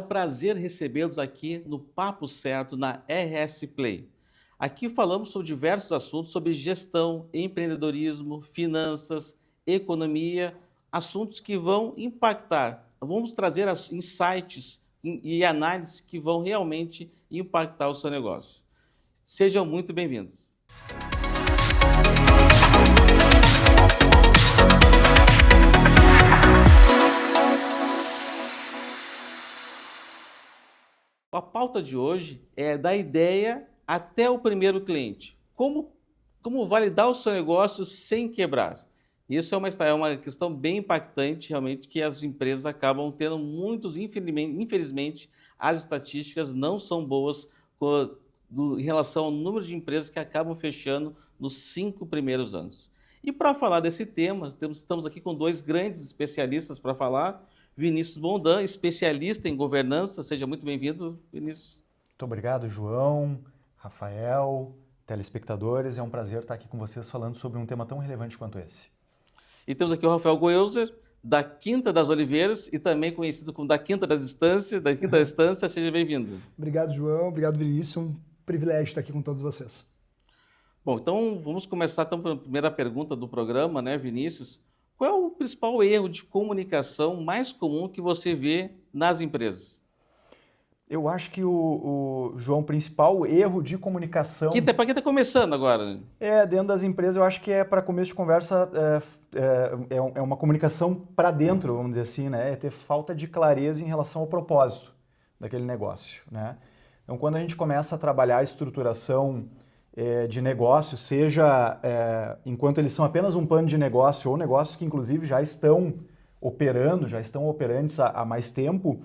prazer recebê-los aqui no Papo Certo na RS Play. Aqui falamos sobre diversos assuntos sobre gestão, empreendedorismo, finanças, economia, assuntos que vão impactar. Vamos trazer insights e análises que vão realmente impactar o seu negócio. Sejam muito bem-vindos. A pauta de hoje é da ideia até o primeiro cliente. Como validar o seu negócio sem quebrar? Isso é uma questão bem impactante, realmente, que as empresas acabam tendo muitos, infelizmente, as estatísticas não são boas em relação ao número de empresas que acabam fechando nos 5 primeiros anos. E para falar desse tema, estamos aqui com 2 grandes especialistas para falar. Vinícius Bondan, especialista em governança. Seja muito bem-vindo, Vinícius. Muito obrigado, João, Rafael, telespectadores. É um prazer estar aqui com vocês falando sobre um tema tão relevante quanto esse. E temos aqui o Rafael Goelzer, da Quinta das Oliveiras e também conhecido como da Quinta das Estâncias. Da Quinta da Estância, seja bem-vindo. Obrigado, João. Obrigado, Vinícius. Um privilégio estar aqui com todos vocês. Bom, então vamos começar pela primeira pergunta do programa, né, Vinícius? Qual é o principal erro de comunicação mais comum que você vê nas empresas? Eu acho que João, principal erro de comunicação... Para quem está começando agora? Dentro das empresas, eu acho que para começo de conversa, é uma comunicação para dentro, vamos dizer assim, né? É ter falta de clareza em relação ao propósito daquele negócio, né? Então, quando a gente começa a trabalhar a estruturação de negócio, seja enquanto eles são apenas um plano de negócio ou negócios que, inclusive, já estão operantes há mais tempo,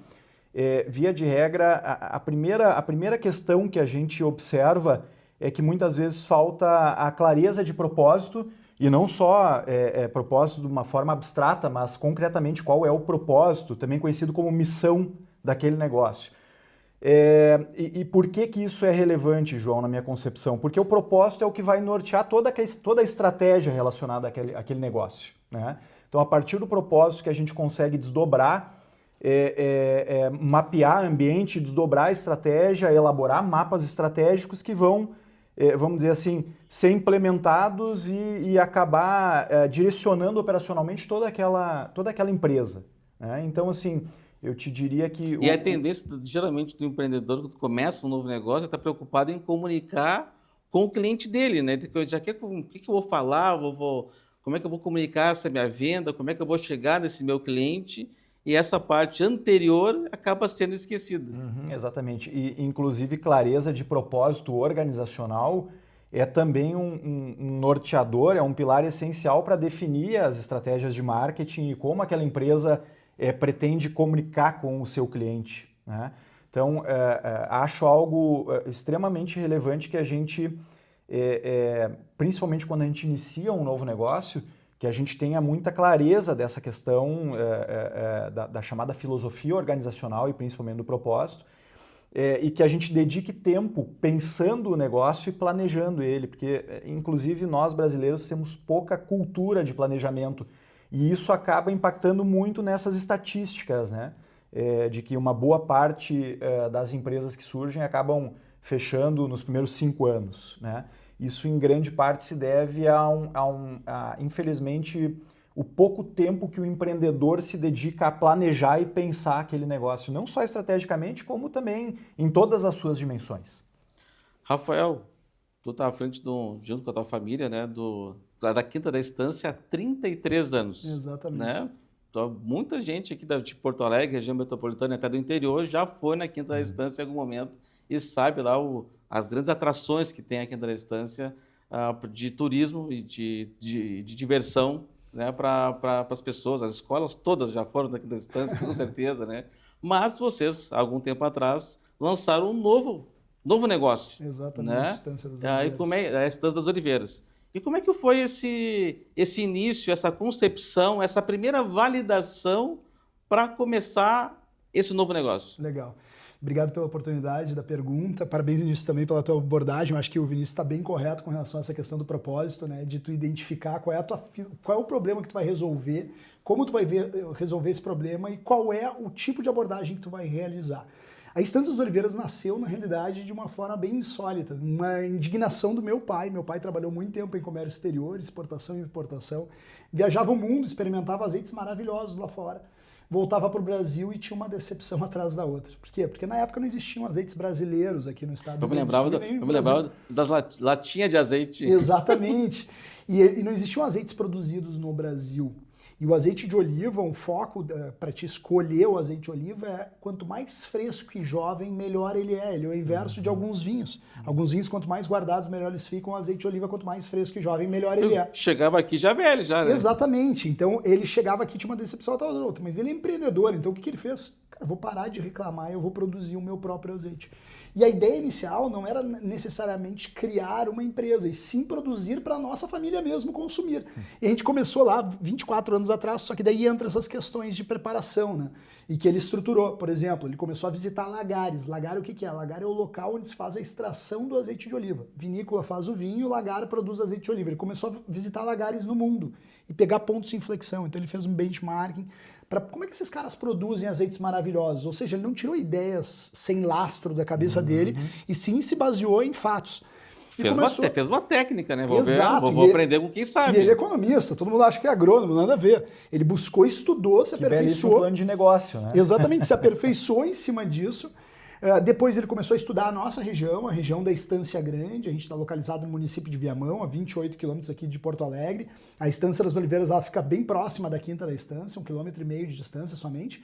via de regra, a primeira questão que a gente observa é que muitas vezes falta a clareza de propósito, e não só propósito de uma forma abstrata, mas concretamente qual é o propósito, também conhecido como missão daquele negócio. E por que isso é relevante, João, na minha concepção? Porque o propósito é o que vai nortear toda a estratégia relacionada àquele negócio, né? Então, a partir do propósito que a gente consegue desdobrar, mapear ambiente, desdobrar a estratégia, elaborar mapas estratégicos que vão, vamos dizer assim, ser implementados e acabar direcionando operacionalmente toda aquela empresa, né? Então, assim, eu te diria que... E a tendência, geralmente, do empreendedor, quando começa um novo negócio, está preocupado em comunicar com o cliente dele, né? Já quer, o que eu vou falar, como é que eu vou comunicar essa minha venda, como é que eu vou chegar nesse meu cliente, e essa parte anterior acaba sendo esquecida. Exatamente. E, inclusive, clareza de propósito organizacional é também um norteador, é um pilar essencial para definir as estratégias de marketing e como aquela empresa pretende comunicar com o seu cliente, né? Então, acho algo extremamente relevante que a gente, principalmente quando a gente inicia um novo negócio, que a gente tenha muita clareza dessa questão da chamada filosofia organizacional e principalmente do propósito, e que a gente dedique tempo pensando o negócio e planejando ele, porque, inclusive, nós brasileiros temos pouca cultura de planejamento. E isso acaba impactando muito nessas estatísticas, né? De que uma boa parte das empresas que surgem acabam fechando nos primeiros 5 anos, né? Isso, em grande parte, se deve infelizmente, o pouco tempo que o empreendedor se dedica a planejar e pensar aquele negócio, não só estrategicamente, como também em todas as suas dimensões. Rafael, tu está à frente, junto com a tua família, né, da Quinta da Estância há 33 anos. Exatamente. Né? Então, muita gente aqui de Porto Alegre, região metropolitana, até do interior, já foi na Quinta da Estância em algum momento e sabe lá as grandes atrações que tem a Quinta da Estância de turismo e de diversão, né, para as pessoas. As escolas todas já foram na Quinta da Estância, com certeza, né? Mas vocês, há algum tempo atrás, lançaram um novo negócio. Exatamente, né? a Estância das Oliveiras. A Estância das Oliveiras. E como é que foi esse início, essa concepção, essa primeira validação para começar esse novo negócio? Legal. Obrigado pela oportunidade da pergunta. Parabéns, Vinícius, também pela tua abordagem. Eu acho que o Vinícius está bem correto com relação a essa questão do propósito, né? De tu identificar qual é o problema que tu vai resolver, como tu vai resolver esse problema e qual é o tipo de abordagem que tu vai realizar. A Estância das Oliveiras nasceu, na realidade, de uma forma bem insólita, uma indignação do meu pai. Meu pai trabalhou muito tempo em comércio exterior, exportação e importação, viajava o mundo, experimentava azeites maravilhosos lá fora, voltava para o Brasil e tinha uma decepção atrás da outra. Por quê? Porque na época não existiam azeites brasileiros aqui no estado do Rio Grande do Sul. Eu me lembrava das latinhas de azeite. Exatamente. E não existiam azeites produzidos no Brasil. E o azeite de oliva, um foco para te escolher o azeite de oliva é quanto mais fresco e jovem, melhor ele é. Ele é o inverso de alguns vinhos. Alguns vinhos, quanto mais guardados, melhor eles ficam. O azeite de oliva, quanto mais fresco e jovem, melhor ele é. Chegava aqui já velho, já, né? Exatamente. Então, ele chegava aqui, tinha uma decepção atrás da outra. Mas ele é empreendedor, então o que ele fez? Cara, eu vou parar de reclamar, eu vou produzir o meu próprio azeite. E a ideia inicial não era necessariamente criar uma empresa, e sim produzir para a nossa família mesmo consumir. E a gente começou lá 24 anos atrás, só que daí entra essas questões de preparação, né? E que ele estruturou. Por exemplo, ele começou a visitar lagares. Lagar o que é? Lagar é o local onde se faz a extração do azeite de oliva. Vinícola faz o vinho, lagar produz azeite de oliva. Ele começou a visitar lagares no mundo e pegar pontos de inflexão. Então ele fez um benchmarking para como é que esses caras produzem azeites maravilhosos. Ou seja, ele não tirou ideias sem lastro da cabeça dele, e sim se baseou em fatos. Fez uma técnica, né? Vou aprender com quem sabe. E ele é economista, todo mundo acha que é agrônomo, nada a ver. Ele buscou, estudou, se aperfeiçoou. Plano de negócio, né? Exatamente, se aperfeiçoou em cima disso. Depois ele começou a estudar a nossa região, a região da Estância Grande. A gente está localizado no município de Viamão, a 28 quilômetros aqui de Porto Alegre. A Estância das Oliveiras ela fica bem próxima da Quinta da Estância, 1,5 km de distância somente.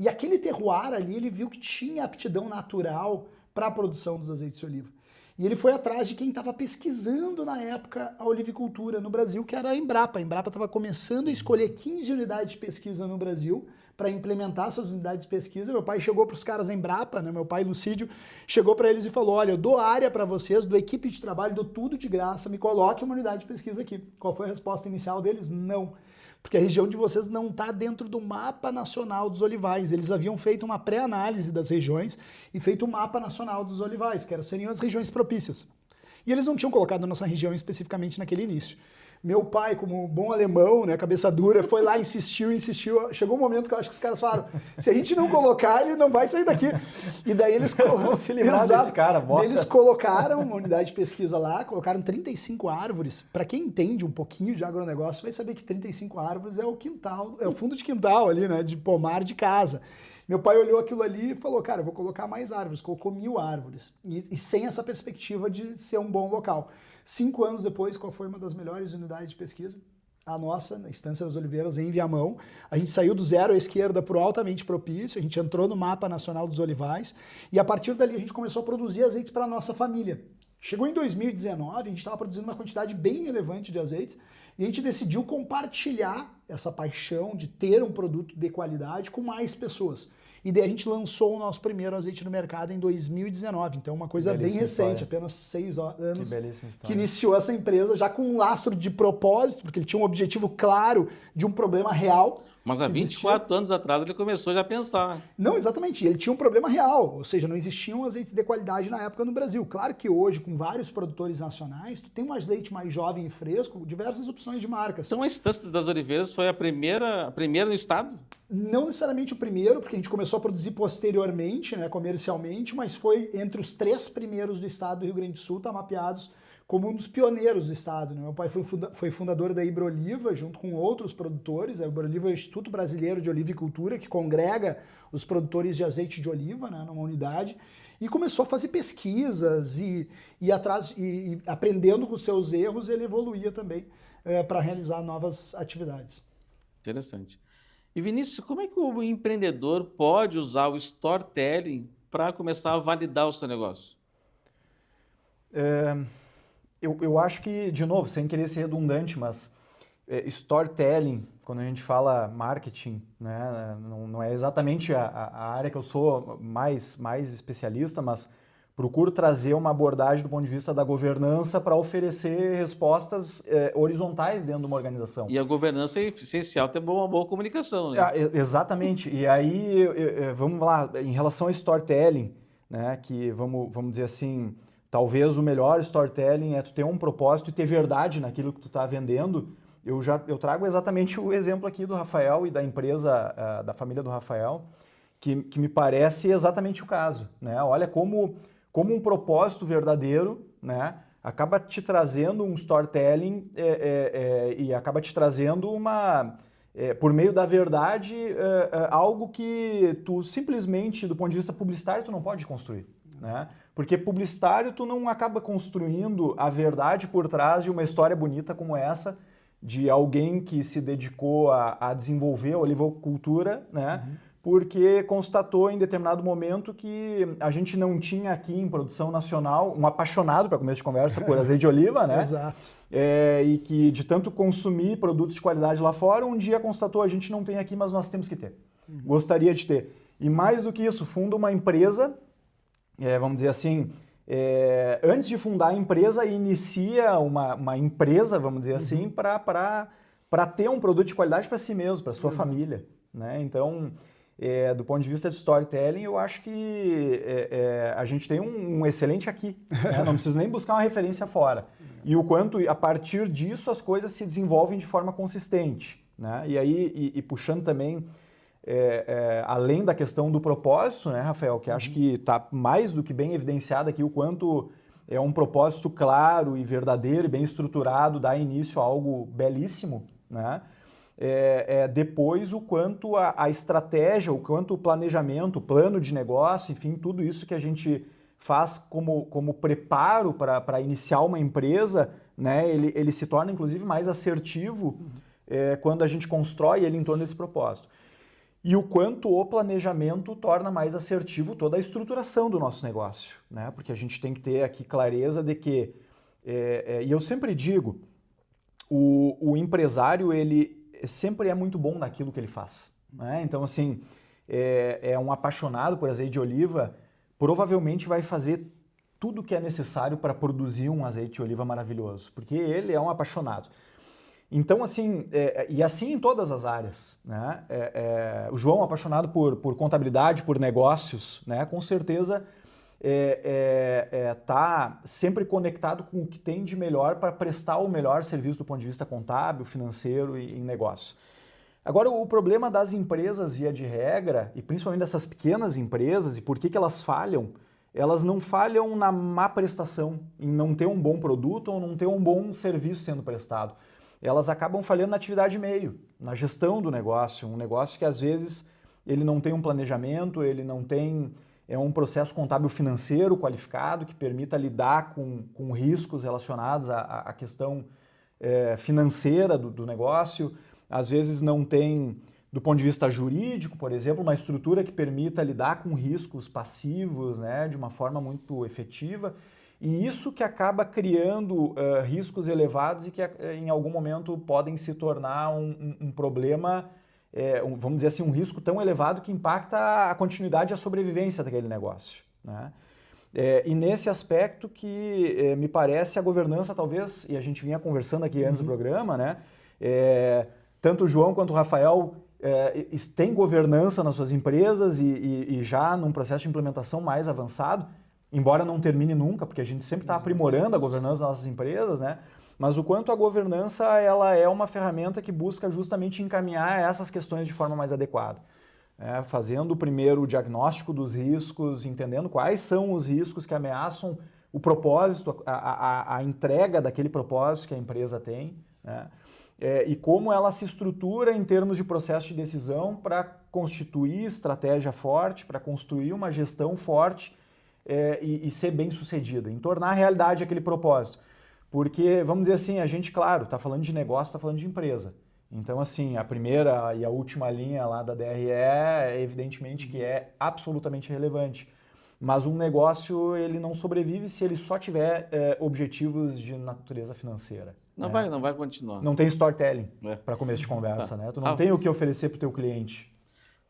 E aquele terroir ali, ele viu que tinha aptidão natural para a produção dos azeites de oliva. E ele foi atrás de quem estava pesquisando na época a olivicultura no Brasil, que era a Embrapa. A Embrapa estava começando a escolher 15 unidades de pesquisa no Brasil para implementar essas unidades de pesquisa. Meu pai chegou para os caras da Embrapa, né? Meu pai Lucídio, chegou para eles e falou: olha, eu dou área para vocês, dou equipe de trabalho, dou tudo de graça, me coloque uma unidade de pesquisa aqui. Qual foi a resposta inicial deles? Não. Porque a região de vocês não está dentro do mapa nacional dos olivais. Eles haviam feito uma pré-análise das regiões e feito um mapa nacional dos olivais, que seriam as regiões propícias. E eles não tinham colocado a nossa região especificamente naquele início. Meu pai, como bom alemão, né, cabeça dura, foi lá, insistiu. Chegou um momento que eu acho que os caras falaram: se a gente não colocar, ele não vai sair daqui. E daí eles colocaram. Se livrar desse cara, bota. Eles colocaram uma unidade de pesquisa lá, colocaram 35 árvores. Para quem entende um pouquinho de agronegócio, vai saber que 35 árvores é o quintal, é o fundo de quintal ali, né, de pomar de casa. Meu pai olhou aquilo ali e falou: cara, eu vou colocar mais árvores. Colocou 1.000 árvores. E sem essa perspectiva de ser um bom local. 5 anos depois, qual foi uma das melhores unidades de pesquisa? A nossa, na Estância das Oliveiras, em Viamão. A gente saiu do zero à esquerda para o altamente propício, a gente entrou no mapa nacional dos olivais, e a partir dali a gente começou a produzir azeites para a nossa família. Chegou em 2019, a gente estava produzindo uma quantidade bem relevante de azeites, e a gente decidiu compartilhar essa paixão de ter um produto de qualidade com mais pessoas. E daí a gente lançou o nosso primeiro azeite no mercado em 2019. Então, uma coisa bem recente, apenas 6 anos que iniciou essa empresa já com um lastro de propósito, porque ele tinha um objetivo claro de um problema real. Mas há 24 anos atrás ele começou já a pensar. Não, exatamente. Ele tinha um problema real, ou seja, não existiam azeites de qualidade na época no Brasil. Claro que hoje, com vários produtores nacionais, tu tem um azeite mais jovem e fresco, diversas opções de marcas. Então a Estância das Oliveiras foi a primeira no estado? Não necessariamente o primeiro, porque a gente começou a produzir posteriormente, né, comercialmente, mas foi entre os 3 primeiros do estado do Rio Grande do Sul, tá mapeados como um dos pioneiros do estado. Né? Meu pai foi fundador da Ibroliva, junto com outros produtores. A Ibroliva é o Instituto Brasileiro de Olivicultura, que congrega os produtores de azeite de oliva, né, numa unidade, e começou a fazer pesquisas e aprendendo com os seus erros, ele evoluía também para realizar novas atividades. Interessante. E Vinícius, como é que o empreendedor pode usar o storytelling para começar a validar o seu negócio? Eu acho que, de novo, sem querer ser redundante, mas storytelling, quando a gente fala marketing, né, não é exatamente a área que eu sou mais especialista, mas procuro trazer uma abordagem do ponto de vista da governança para oferecer respostas horizontais dentro de uma organização. E a governança é essencial ter uma boa comunicação, né? Exatamente. E aí, vamos lá, em relação ao storytelling, né, que vamos dizer assim, talvez o melhor storytelling é tu ter um propósito e ter verdade naquilo que tu está vendendo. Eu trago exatamente o exemplo aqui do Rafael e da empresa, da família do Rafael, que me parece exatamente o caso, né? Olha como um propósito verdadeiro, né, acaba te trazendo um storytelling e acaba te trazendo por meio da verdade, algo que tu simplesmente, do ponto de vista publicitário, tu não pode construir, né? Porque publicitário tu não acaba construindo a verdade por trás de uma história bonita como essa, de alguém que se dedicou a desenvolver a olivocultura, né? Porque constatou em determinado momento que a gente não tinha aqui em produção nacional um apaixonado, para começo de conversa, por azeite de oliva, né? Exato. E que de tanto consumir produtos de qualidade lá fora, um dia constatou, a gente não tem aqui, mas nós temos que ter. Gostaria de ter. E mais do que isso, funda uma empresa, vamos dizer assim, antes de fundar a empresa, inicia uma empresa, vamos dizer assim, para ter um produto de qualidade para si mesmo, para sua família, né? Então, do ponto de vista de storytelling, eu acho que a gente tem um excelente aqui, né? Não precisa nem buscar uma referência fora. E o quanto, a partir disso, as coisas se desenvolvem de forma consistente, né? E aí, puxando também, além da questão do propósito, né, Rafael, que acho que está mais do que bem evidenciado aqui o quanto é um propósito claro e verdadeiro e bem estruturado, dá início a algo belíssimo, né? Depois o quanto a estratégia, o quanto o planejamento, o plano de negócio, enfim, tudo isso que a gente faz como preparo para iniciar uma empresa, né, ele se torna inclusive mais assertivo quando a gente constrói ele em torno desse propósito. E o quanto o planejamento torna mais assertivo toda a estruturação do nosso negócio, né? Porque a gente tem que ter aqui clareza de que, e eu sempre digo, o empresário, ele sempre é muito bom naquilo que ele faz, né? Então, assim, um apaixonado por azeite de oliva, provavelmente vai fazer tudo o que é necessário para produzir um azeite de oliva maravilhoso, porque ele é um apaixonado. Então, assim, e assim em todas as áreas, né? O João, apaixonado por contabilidade, por negócios, né? Com certeza tá sempre conectado com o que tem de melhor para prestar o melhor serviço do ponto de vista contábil, financeiro e em negócio. Agora, o problema das empresas, via de regra, e principalmente dessas pequenas empresas, e por que elas falham? Elas não falham na má prestação, em não ter um bom produto ou não ter um bom serviço sendo prestado. Elas acabam falhando na atividade meio, na gestão do negócio, um negócio que às vezes ele não tem um planejamento, ele não tem um processo contábil financeiro qualificado que permita lidar com riscos relacionados à questão financeira do negócio, às vezes não tem, do ponto de vista jurídico, por exemplo, uma estrutura que permita lidar com riscos passivos, né, de uma forma muito efetiva. E isso que acaba criando riscos elevados e que em algum momento podem se tornar um problema, vamos dizer assim, um risco tão elevado que impacta a continuidade e a sobrevivência daquele negócio, né? E nesse aspecto que me parece a governança talvez, e a gente vinha conversando aqui antes do programa, né? Tanto o João quanto o Rafael têm governança nas suas empresas e já num processo de implementação mais avançado, embora não termine nunca, porque a gente sempre está aprimorando a governança das nossas empresas, né? Mas o quanto a governança ela é uma ferramenta que busca justamente encaminhar essas questões de forma mais adequada. Fazendo primeiro o diagnóstico dos riscos, entendendo quais são os riscos que ameaçam o propósito, a entrega daquele propósito que a empresa tem, né? E como ela se estrutura em termos de processo de decisão para constituir estratégia forte, para construir uma gestão forte, e ser bem sucedida, em tornar realidade aquele propósito. Porque, vamos dizer assim, a gente, claro, está falando de negócio, está falando de empresa. Então, assim, a primeira e a última linha lá da DRE, evidentemente que é absolutamente relevante. Mas um negócio, ele não sobrevive se ele só tiver objetivos de natureza financeira. Não vai continuar. Não tem storytelling para começo de conversa, né? Tu não tem o que oferecer para o teu cliente.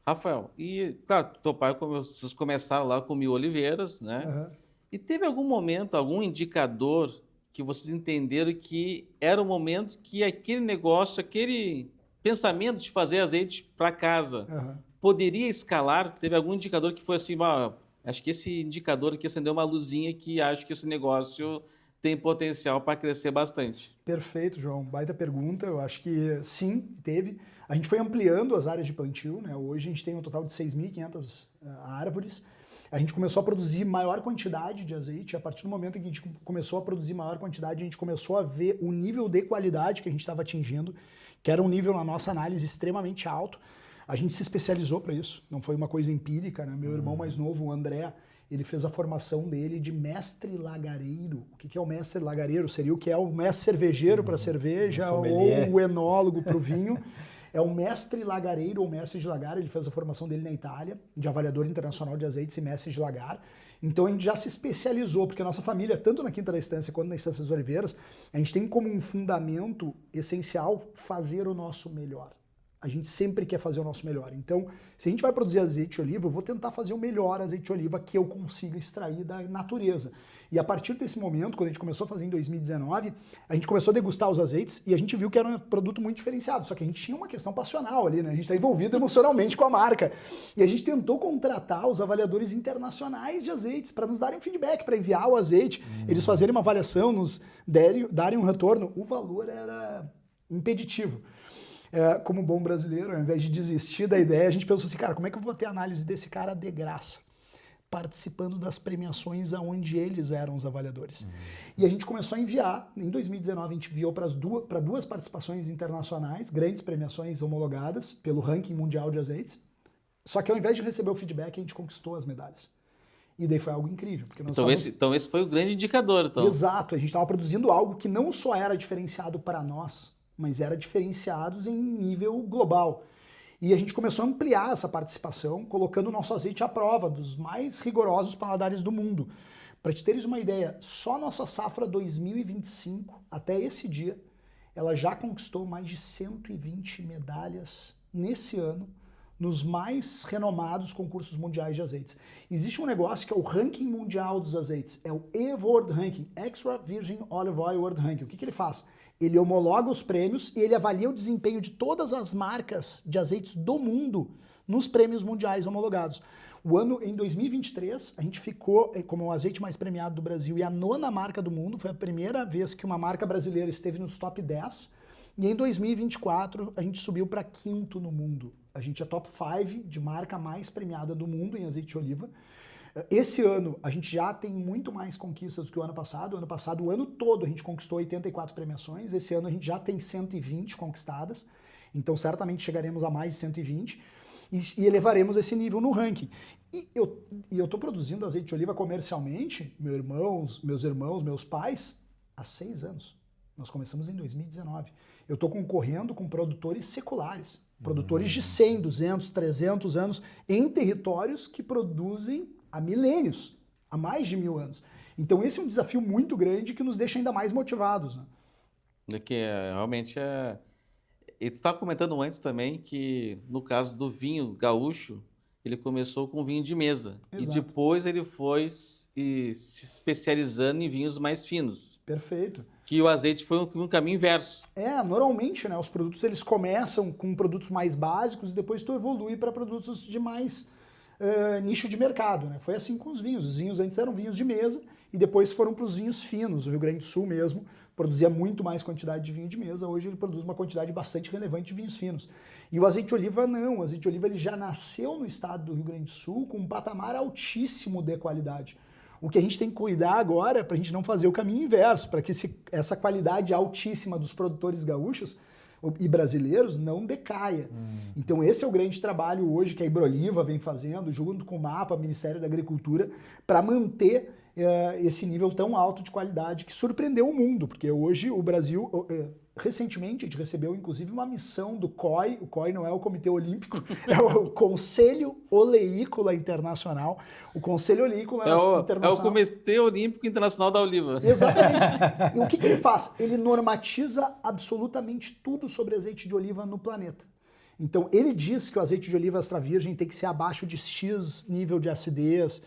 Rafael, e claro, teu pai, vocês começaram lá com 1000 oliveiras, né? E teve algum momento, algum indicador que vocês entenderam que era o momento que aquele negócio, aquele pensamento de fazer azeite para casa poderia escalar? Teve algum indicador que foi assim, acho que esse indicador aqui acendeu uma luzinha que acho que esse negócio tem potencial para crescer bastante. Perfeito, João. Baita pergunta. Eu acho que sim, teve. A gente foi ampliando as áreas de plantio, né? Hoje a gente tem um total de 6.500 árvores. A gente começou a produzir maior quantidade de azeite. A partir do momento em que a gente começou a produzir maior quantidade, a gente começou a ver o nível de qualidade que a gente estava atingindo, que era um nível, na nossa análise, extremamente alto. A gente se especializou para isso. Não foi uma coisa empírica, né? Meu irmão mais novo, o André, ele fez a formação dele de mestre lagareiro. O que é o mestre lagareiro? Seria o que é o mestre cervejeiro para cerveja ou o enólogo para o vinho. É o mestre lagareiro ou mestre de lagar. Ele fez a formação dele na Itália, de avaliador internacional de azeites e mestre de lagar. Então a gente já se especializou, porque a nossa família, tanto na Quinta da Estância quanto na Estância das Oliveiras, a gente tem como um fundamento essencial fazer o nosso melhor. A gente sempre quer fazer o nosso melhor. Então, se a gente vai produzir azeite de oliva, eu vou tentar fazer o melhor azeite de oliva que eu consiga extrair da natureza. E a partir desse momento, quando a gente começou a fazer em 2019, a gente começou a degustar os azeites e a gente viu que era um produto muito diferenciado. Só que a gente tinha uma questão passional ali, né? A gente está envolvido emocionalmente com a marca. E a gente tentou contratar os avaliadores internacionais de azeites para nos darem feedback, para enviar o azeite, eles fazerem uma avaliação, nos darem um retorno. O valor era impeditivo. Como bom brasileiro, ao invés de desistir da ideia, a gente pensou assim, cara, como é que eu vou ter análise desse cara de graça? Participando das premiações onde eles eram os avaliadores. E a gente começou a enviar, em 2019 a gente enviou para duas participações internacionais, grandes premiações homologadas pelo ranking mundial de azeites, só que ao invés de receber o feedback, a gente conquistou as medalhas. E daí foi algo incrível. Porque Então esse foi o grande indicador. Então. Exato, a gente estava produzindo algo que não só era diferenciado para nós, mas era diferenciados em nível global. E a gente começou a ampliar essa participação, colocando o nosso azeite à prova dos mais rigorosos paladares do mundo. Para te teres uma ideia, só a nossa safra 2025, até esse dia, ela já conquistou mais de 120 medalhas nesse ano, nos mais renomados concursos mundiais de azeites. Existe um negócio que é o ranking mundial dos azeites, é o EWORLD Ranking, Extra Virgin Olive Oil World Ranking. O que ele faz? Ele homologa os prêmios e ele avalia o desempenho de todas as marcas de azeites do mundo nos prêmios mundiais homologados. Em 2023, a gente ficou como o azeite mais premiado do Brasil e a 9ª marca do mundo. Foi a primeira vez que uma marca brasileira esteve nos top 10. E em 2024, a gente subiu para 5º no mundo. A gente é top 5 de marca mais premiada do mundo em azeite de oliva. Esse ano, a gente já tem muito mais conquistas do que o ano passado. O ano passado, o ano todo, a gente conquistou 84 premiações. Esse ano, a gente já tem 120 conquistadas. Então, certamente, chegaremos a mais de 120 e elevaremos esse nível no ranking. E eu estou produzindo azeite de oliva comercialmente, meus irmãos, meus pais, há 6 anos. Nós começamos em 2019. Eu estou concorrendo com produtores seculares, produtores de 100, 200, 300 anos, em territórios que produzem há milênios, há mais de 1000 anos. Então esse é um desafio muito grande que nos deixa ainda mais motivados. Né? Que realmente é... E tu estava comentando antes também que no caso do vinho gaúcho, ele começou com vinho de mesa. Exato. E depois ele foi se especializando em vinhos mais finos. Perfeito. Que o azeite foi um caminho inverso. Normalmente, né, os produtos eles começam com produtos mais básicos e depois tu evolui para produtos de mais nicho de mercado. Né? Foi assim com os vinhos. Os vinhos antes eram vinhos de mesa e depois foram para os vinhos finos. O Rio Grande do Sul mesmo produzia muito mais quantidade de vinho de mesa. Hoje ele produz uma quantidade bastante relevante de vinhos finos. E o azeite de oliva não. O azeite de oliva ele já nasceu no estado do Rio Grande do Sul com um patamar altíssimo de qualidade. O que a gente tem que cuidar agora é para a gente não fazer o caminho inverso, para que essa qualidade altíssima dos produtores gaúchos e brasileiros não decaia. Então esse é o grande trabalho hoje que a Ibroliva vem fazendo, junto com o MAPA, Ministério da Agricultura, para manter esse nível tão alto de qualidade que surpreendeu o mundo, porque hoje o Brasil... Recentemente, a gente recebeu, inclusive, uma missão do COI. O COI não é o Comitê Olímpico, é o Conselho Oleícola Internacional. O Conselho Oleícola Internacional... É o Comitê Olímpico Internacional da Oliva. Exatamente. E o que ele faz? Ele normatiza absolutamente tudo sobre azeite de oliva no planeta. Então, ele diz que o azeite de oliva extra virgem tem que ser abaixo de X nível de acidez,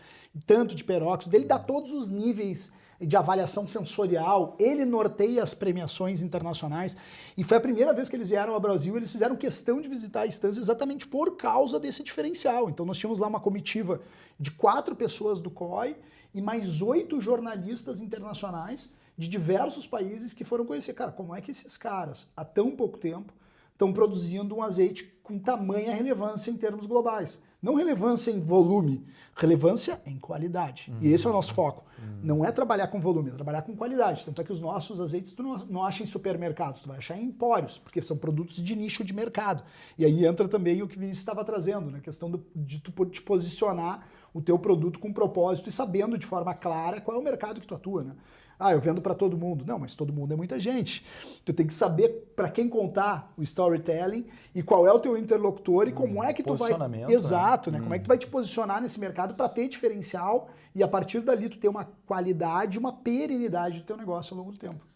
tanto de peróxido. Ele dá todos os níveis de avaliação sensorial, ele norteia as premiações internacionais. E foi a primeira vez que eles vieram ao Brasil, eles fizeram questão de visitar a estância exatamente por causa desse diferencial. Então, nós tínhamos lá uma comitiva de 4 pessoas do COI e mais 8 jornalistas internacionais de diversos países que foram conhecer. Cara, como é que esses caras, há tão pouco tempo, estão produzindo um azeite com tamanha relevância em termos globais? Não relevância em volume, relevância em qualidade. E esse é o nosso foco. Não é trabalhar com volume, é trabalhar com qualidade. Tanto é que os nossos azeites tu não acha em supermercados, tu vai achar em empórios, porque são produtos de nicho de mercado. E aí entra também o que o Vinícius estava trazendo, né? A questão de tu te posicionar o teu produto com propósito e sabendo de forma clara qual é o mercado que tu atua, né? Ah, eu vendo para todo mundo. Não, mas todo mundo é muita gente. Tu tem que saber para quem contar o storytelling e qual é o teu interlocutor e como é que tu vai... Exato, né? Como é que tu vai te posicionar nesse mercado para ter diferencial e a partir dali tu ter uma qualidade, uma perenidade do teu negócio ao longo do tempo.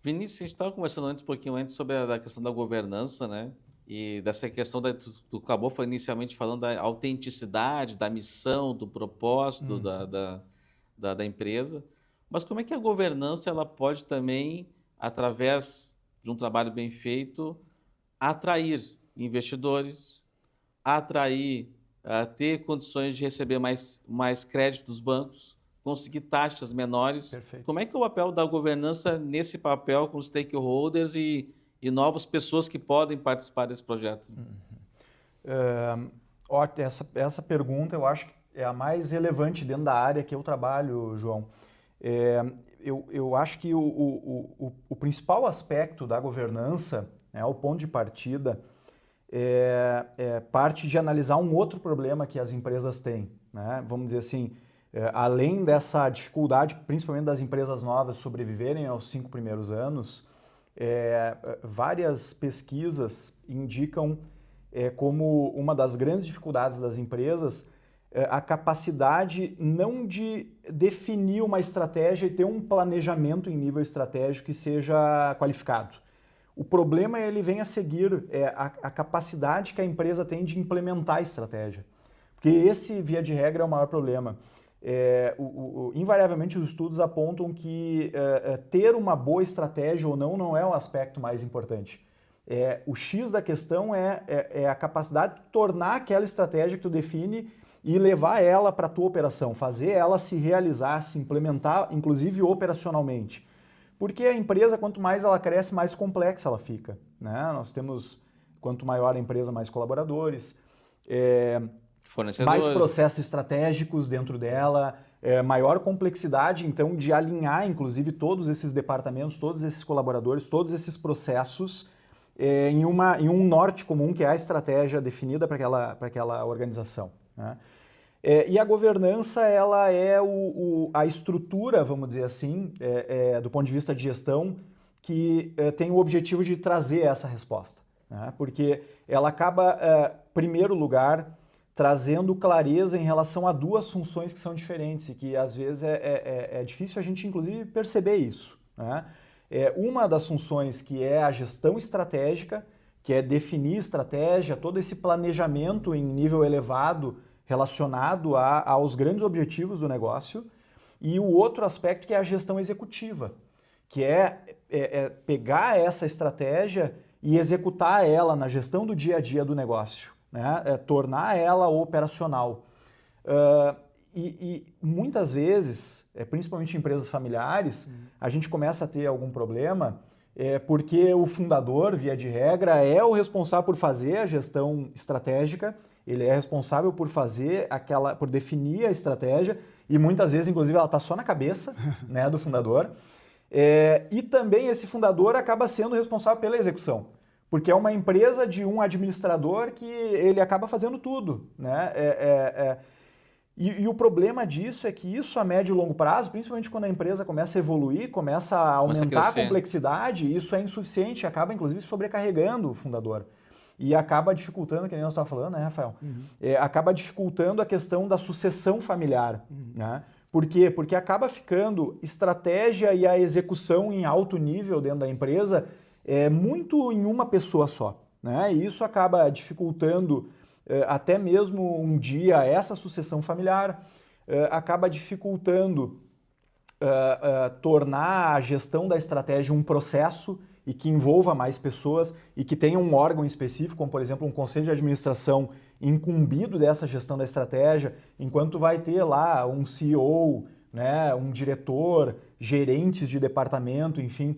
Vinícius, a gente estava conversando antes, um pouquinho antes sobre a questão da governança, né? E dessa questão, tu acabou foi inicialmente falando da autenticidade, da missão, do propósito da empresa. Mas como é que a governança ela pode também, através de um trabalho bem feito, atrair investidores, ter condições de receber mais crédito dos bancos, conseguir taxas menores? Perfeito. Como é que é o papel da governança nesse papel com os stakeholders e novas pessoas que podem participar desse projeto? Essa pergunta eu acho que é a mais relevante dentro da área que eu trabalho, João. Eu acho que o principal aspecto da governança, o ponto de partida, parte de analisar um outro problema que as empresas têm, né? Vamos dizer assim, além dessa dificuldade, principalmente das empresas novas sobreviverem aos 5 primeiros anos, várias pesquisas indicam como uma das grandes dificuldades das empresas a capacidade não de definir uma estratégia e ter um planejamento em nível estratégico que seja qualificado. O problema ele vem a seguir a capacidade que a empresa tem de implementar a estratégia. Porque esse, via de regra, é o maior problema. Invariavelmente, os estudos apontam que ter uma boa estratégia ou não é o aspecto mais importante. O X da questão é a capacidade de tornar aquela estratégia que tu define e levar ela para a tua operação, fazer ela se realizar, se implementar, inclusive operacionalmente. Porque a empresa, quanto mais ela cresce, mais complexa ela fica, né? Nós temos, quanto maior a empresa, mais colaboradores, mais processos estratégicos dentro dela, maior complexidade, então, de alinhar, inclusive, todos esses departamentos, todos esses colaboradores, todos esses processos em um norte comum, que é a estratégia definida para aquela organização, né? E a governança, ela é a estrutura, vamos dizer assim, do ponto de vista de gestão, que tem o objetivo de trazer essa resposta, né? Porque ela acaba, em primeiro lugar, trazendo clareza em relação a duas funções que são diferentes e que, às vezes, é difícil a gente, inclusive, perceber isso, né? Uma das funções que é a gestão estratégica, que é definir estratégia, todo esse planejamento em nível elevado relacionado aos grandes objetivos do negócio, e o outro aspecto que é a gestão executiva, que é pegar essa estratégia e executar ela na gestão do dia a dia do negócio, né? Tornar ela operacional. E muitas vezes, principalmente em empresas familiares, a gente começa a ter algum problema porque o fundador, via de regra, é o responsável por fazer a gestão estratégica, ele é responsável por por definir a estratégia e muitas vezes, inclusive, ela está só na cabeça, né, do fundador. E também esse fundador acaba sendo responsável pela execução, porque é uma empresa de um administrador que ele acaba fazendo tudo, né? E o problema disso é que isso a médio e longo prazo, principalmente quando a empresa começa a evoluir, começa a aumentar a complexidade, isso é insuficiente, acaba inclusive sobrecarregando o fundador. E acaba dificultando, que nem nós estávamos falando, né, Rafael? Acaba dificultando a questão da sucessão familiar, né? Por quê? Porque acaba ficando estratégia e a execução em alto nível dentro da empresa muito em uma pessoa só, né? E isso acaba dificultando até mesmo um dia essa sucessão familiar, acaba dificultando tornar a gestão da estratégia um processo e que envolva mais pessoas e que tenha um órgão específico, como por exemplo um conselho de administração incumbido dessa gestão da estratégia, enquanto vai ter lá um CEO, né, um diretor, gerentes de departamento, enfim,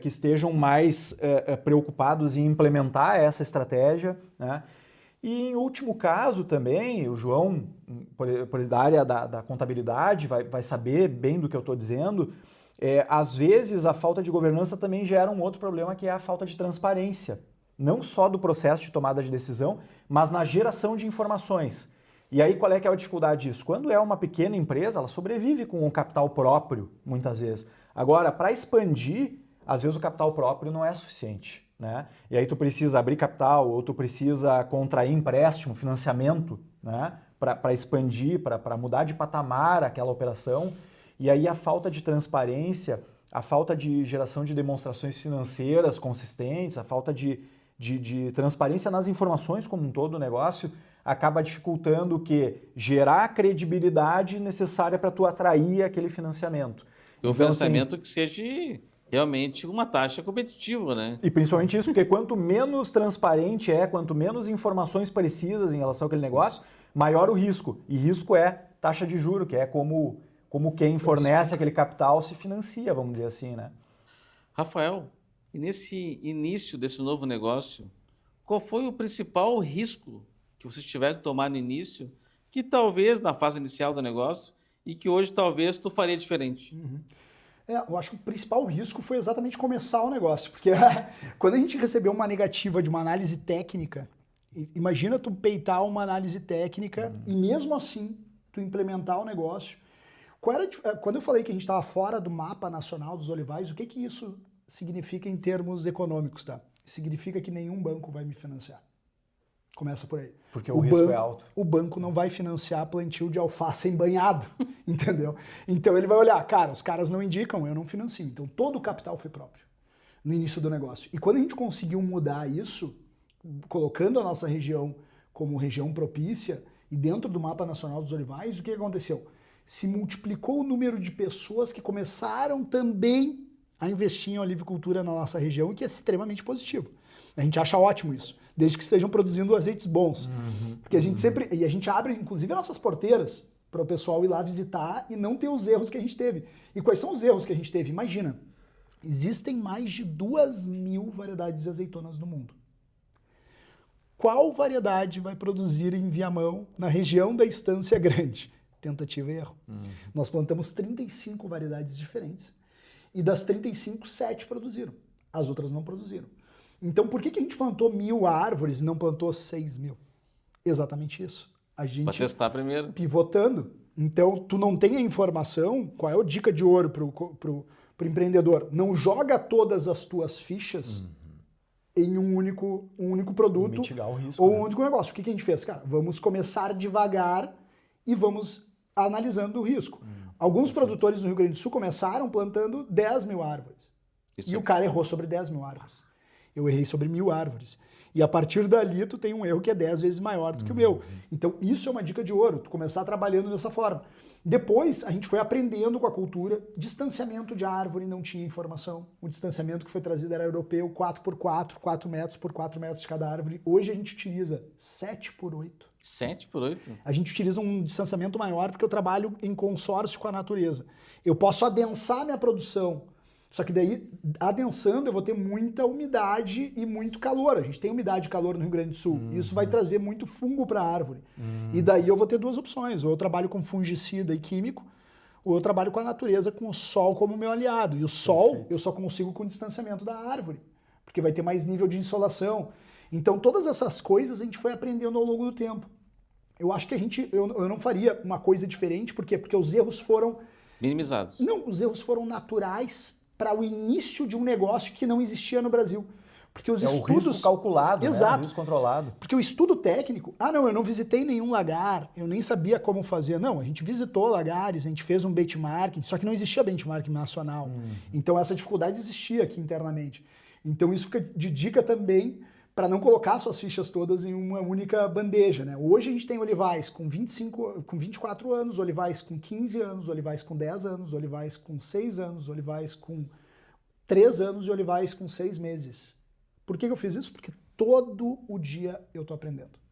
que estejam mais preocupados em implementar essa estratégia, né? E em último caso também, o João, por da área da contabilidade, vai saber bem do que eu estou dizendo, às vezes a falta de governança também gera um outro problema, que é a falta de transparência, não só do processo de tomada de decisão, mas na geração de informações. E aí qual é que é a dificuldade disso? Quando é uma pequena empresa, ela sobrevive com o capital próprio, muitas vezes. Agora, para expandir, às vezes o capital próprio não é suficiente, né? E aí tu precisa abrir capital ou tu precisa contrair empréstimo, financiamento, né? Para expandir, para mudar de patamar aquela operação. E aí a falta de transparência, a falta de geração de demonstrações financeiras consistentes, a falta de transparência nas informações como um todo do negócio, acaba dificultando o quê? Gerar a credibilidade necessária para tu atrair aquele financiamento. E um financiamento que seja realmente uma taxa competitiva, né? E principalmente isso, porque quanto menos transparente quanto menos informações precisas em relação àquele negócio, maior o risco. E risco é taxa de juro, que é como quem fornece aquele capital se financia, vamos dizer assim, né? Rafael, e nesse início desse novo negócio, qual foi o principal risco que vocês tiveram que tomar no início, que talvez na fase inicial do negócio, e que hoje talvez tu faria diferente? Eu acho que o principal risco foi exatamente começar o negócio, porque quando a gente recebeu uma negativa de uma análise técnica, imagina tu peitar uma análise técnica e mesmo assim tu implementar o negócio. Quando eu falei que a gente estava fora do mapa nacional dos olivais, o que isso significa em termos econômicos, tá? Significa que nenhum banco vai me financiar. Começa por aí. Porque o risco é alto. O banco não vai financiar plantio de alface em banhado, entendeu? Então ele vai olhar, cara, os caras não indicam, eu não financio. Então todo o capital foi próprio no início do negócio. E quando a gente conseguiu mudar isso, colocando a nossa região como região propícia e dentro do mapa nacional dos olivais, o que aconteceu? Se multiplicou o número de pessoas que começaram também a investir em olivicultura na nossa região, o que é extremamente positivo. A gente acha ótimo isso, desde que estejam produzindo azeites bons. Porque a gente abre, inclusive, as nossas porteiras para o pessoal ir lá visitar e não ter os erros que a gente teve. E quais são os erros que a gente teve? Imagina, existem mais de 2.000 variedades de azeitonas no mundo. Qual variedade vai produzir em Viamão, na região da Estância Grande? Tentativa e erro. Nós plantamos 35 variedades diferentes. E das 35, 7 produziram. As outras não produziram. Então, por que a gente plantou 1.000 árvores e não plantou 6.000? Exatamente isso. A gente para testar primeiro. Pivotando. Então, tu não tem a informação, qual é a dica de ouro pro empreendedor? Não joga todas as tuas fichas em um único produto. Mitigar o risco, ou um único negócio. O que a gente fez? Cara, vamos começar devagar e vamos analisando o risco. Alguns produtores no Rio Grande do Sul começaram plantando 10.000 árvores. E o cara errou sobre 10.000 árvores. Eu errei sobre 1.000 árvores. E a partir dali, tu tem um erro que é 10 vezes maior do que o meu. Então, isso é uma dica de ouro, tu começar trabalhando dessa forma. Depois, a gente foi aprendendo com a cultura. Distanciamento de árvore não tinha informação. O distanciamento que foi trazido era europeu, 4x4, 4 metros por 4 metros de cada árvore. Hoje a gente utiliza 7x8. 7x8? A gente utiliza um distanciamento maior porque eu trabalho em consórcio com a natureza. Eu posso adensar minha produção, só que daí, adensando, eu vou ter muita umidade e muito calor. A gente tem umidade e calor no Rio Grande do Sul. Isso vai trazer muito fungo para a árvore. E daí eu vou ter duas opções. Ou eu trabalho com fungicida e químico, ou eu trabalho com a natureza, com o sol como meu aliado. E o sol eu só consigo com o distanciamento da árvore, porque vai ter mais nível de insolação. Então, todas essas coisas a gente foi aprendendo ao longo do tempo. Eu acho que eu não faria uma coisa diferente, por quê? Porque os erros foram... minimizados. Não, os erros foram naturais para o início de um negócio que não existia no Brasil. Porque os estudos... o risco calculado, exato, né? O risco controlado. Porque o estudo técnico... não, eu não visitei nenhum lagar, eu nem sabia como fazer. Não, a gente visitou lagares, a gente fez um benchmarking, só que não existia benchmarking nacional. Então essa dificuldade existia aqui internamente. Então isso fica de dica também para não colocar suas fichas todas em uma única bandeja, né? Hoje a gente tem olivais com 24 anos, olivais com 15 anos, olivais com 10 anos, olivais com 6 anos, olivais com 3 anos e olivais com 6 meses. Por que eu fiz isso? Porque todo o dia eu estou aprendendo.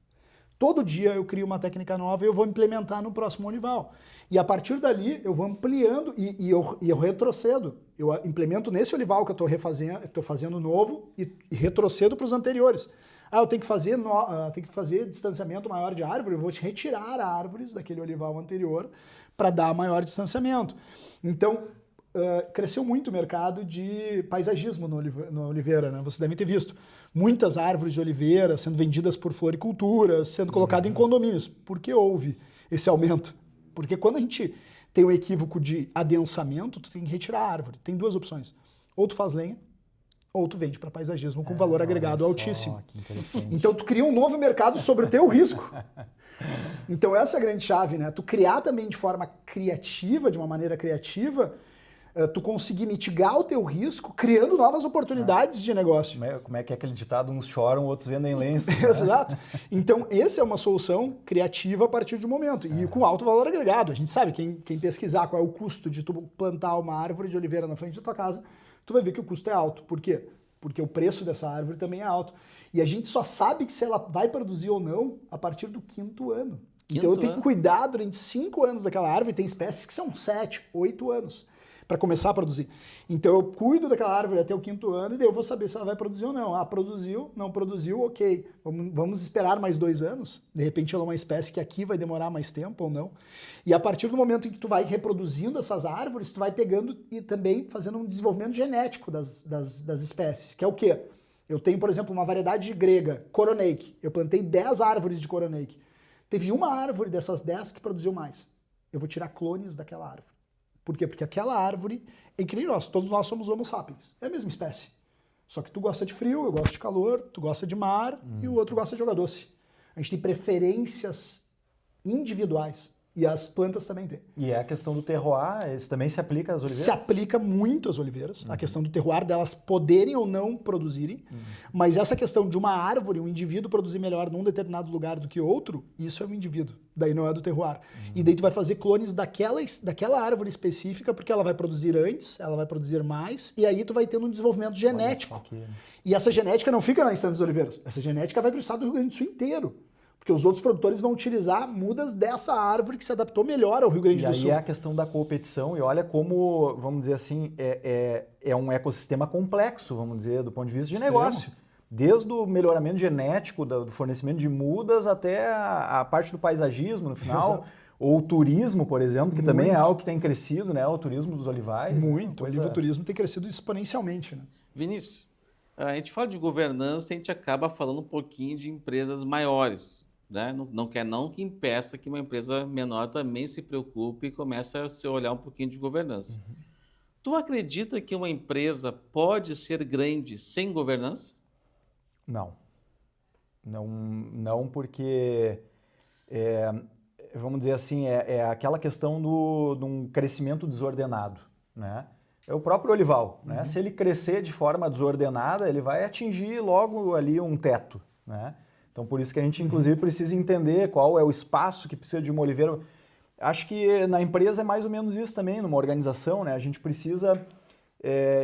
Todo dia eu crio uma técnica nova e eu vou implementar no próximo olival. E a partir dali eu vou ampliando e eu retrocedo. Eu implemento nesse olival que eu estou fazendo novo e retrocedo para os anteriores. Eu tenho que fazer distanciamento maior de árvore, eu vou retirar árvores daquele olival anterior para dar maior distanciamento. Então, cresceu muito o mercado de paisagismo no Oliveira, né? Vocês devem ter visto muitas árvores de oliveira sendo vendidas por floriculturas, sendo colocadas em condomínios. Por que houve esse aumento? Porque quando a gente tem o equívoco de adensamento, tu tem que retirar a árvore. Tem duas opções. Ou tu faz lenha, ou tu vende para paisagismo com valor agregado altíssimo. Então tu cria um novo mercado sobre o teu risco. Então essa é a grande chave, né? Tu criar também de forma criativa, de uma maneira criativa, tu conseguir mitigar o teu risco, criando novas oportunidades de negócio. Como é que é aquele ditado? Uns choram, outros vendem lenço. Né? Exato. Então, essa é uma solução criativa a partir de um momento. E com alto valor agregado. A gente sabe, quem pesquisar qual é o custo de tu plantar uma árvore de oliveira na frente da tua casa, tu vai ver que o custo é alto. Por quê? Porque o preço dessa árvore também é alto. E a gente só sabe que se ela vai produzir ou não a partir do 5º ano. Então eu tenho que cuidar durante 5 anos daquela árvore. Tem espécies que são 7, 8 anos para começar a produzir. Então eu cuido daquela árvore até o 5º ano e daí eu vou saber se ela vai produzir ou não. Produziu, não produziu, ok. Vamos esperar mais 2 anos. De repente ela é uma espécie que aqui vai demorar mais tempo ou não. E a partir do momento em que tu vai reproduzindo essas árvores, tu vai pegando e também fazendo um desenvolvimento genético das espécies, que é o quê? Eu tenho, por exemplo, uma variedade de grega, Coronaic. Eu plantei 10 árvores de Coronaic. Teve uma árvore dessas 10 que produziu mais. Eu vou tirar clones daquela árvore. Por quê? Porque aquela árvore é que nem nós, todos nós somos Homo sapiens. É a mesma espécie. Só que tu gosta de frio, eu gosto de calor, tu gosta de mar e o outro gosta de água doce. A gente tem preferências individuais. E as plantas também têm. E é a questão do terroir, isso também se aplica às oliveiras? Se aplica muito às oliveiras, a questão do terroir, delas poderem ou não produzirem, mas essa questão de uma árvore, um indivíduo produzir melhor num determinado lugar do que outro, isso é um indivíduo, daí não é do terroir. E daí tu vai fazer clones daquela árvore específica, porque ela vai produzir antes, ela vai produzir mais, e aí tu vai tendo um desenvolvimento genético. E essa genética não fica na Estância das Oliveiras, essa genética vai para o estado do Rio Grande do Sul inteiro. Porque os outros produtores vão utilizar mudas dessa árvore que se adaptou melhor ao Rio Grande do Sul. E aí é a questão da competição, e olha como, vamos dizer assim, é um ecossistema complexo, vamos dizer, do ponto de vista de negócio. Desde o melhoramento genético, do fornecimento de mudas, até a parte do paisagismo no final. Exato. Ou o turismo, por exemplo, que também é algo que tem crescido, né? O turismo dos olivais. Muito, o olivoturismo tem crescido exponencialmente. Né? Vinícius, a gente fala de governança, a gente acaba falando um pouquinho de empresas maiores. Né? Não quer que impeça que uma empresa menor também se preocupe e comece a se olhar um pouquinho de governança. Tu acredita que uma empresa pode ser grande sem governança? Não. Não porque, vamos dizer assim, é aquela questão de um crescimento desordenado. Né? É o próprio olival. Né? Se ele crescer de forma desordenada, ele vai atingir logo ali um teto. Né? Então, por isso que a gente, inclusive, precisa entender qual é o espaço que precisa de uma oliveira. Acho que na empresa é mais ou menos isso também, numa organização, né? A gente precisa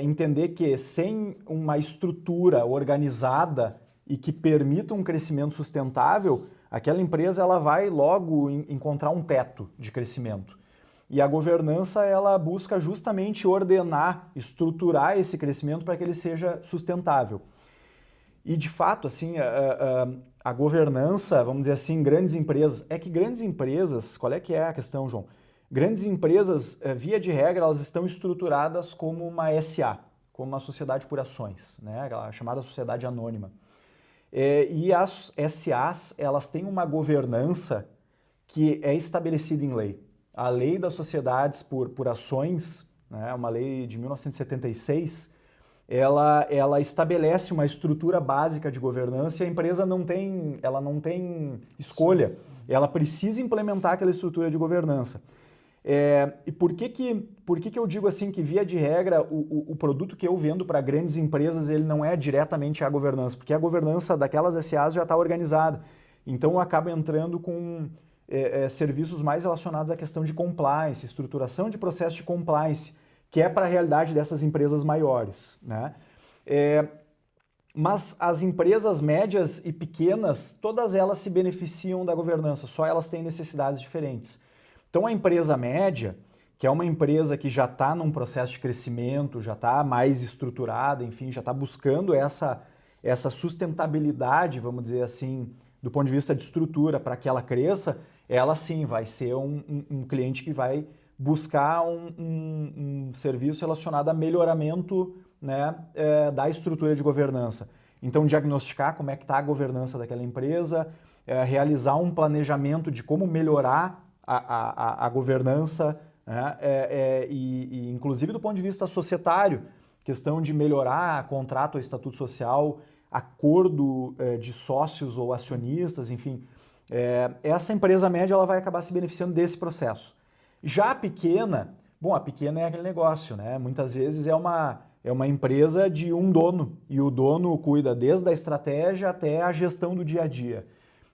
entender que sem uma estrutura organizada e que permita um crescimento sustentável, aquela empresa ela vai logo encontrar um teto de crescimento. E a governança ela busca justamente ordenar, estruturar esse crescimento para que ele seja sustentável. E, de fato, assim, a governança, vamos dizer assim, grandes empresas... É que grandes empresas... Qual é que é a questão, João? Grandes empresas, via de regra, elas estão estruturadas como uma SA, como uma sociedade por ações, né? A chamada sociedade anônima. E as SAs, elas têm uma governança que é estabelecida em lei. A Lei das Sociedades por Ações, né? Uma lei de 1976... Ela estabelece uma estrutura básica de governança e a empresa não tem escolha. Ela precisa implementar aquela estrutura de governança. E por que eu digo assim que, via de regra, o produto que eu vendo para grandes empresas ele não é diretamente a governança? Porque a governança daquelas SAs já está organizada. Então eu acabo entrando com serviços mais relacionados à questão de compliance, estruturação de processo de compliance, que é para a realidade dessas empresas maiores, né? Mas as empresas médias e pequenas, todas elas se beneficiam da governança, só elas têm necessidades diferentes. Então a empresa média, que é uma empresa que já está num processo de crescimento, já está mais estruturada, enfim, já está buscando essa sustentabilidade, vamos dizer assim, do ponto de vista de estrutura para que ela cresça, ela sim vai ser um cliente que vai buscar um serviço relacionado a melhoramento, né, da estrutura de governança. Então, diagnosticar como é que está a governança daquela empresa, realizar um planejamento de como melhorar a governança, né, e inclusive do ponto de vista societário, questão de melhorar contrato ou estatuto social, acordo de sócios ou acionistas, enfim. Essa empresa média ela vai acabar se beneficiando desse processo. Já a pequena é aquele negócio, né? Muitas vezes é uma empresa de um dono, e o dono cuida desde a estratégia até a gestão do dia a dia.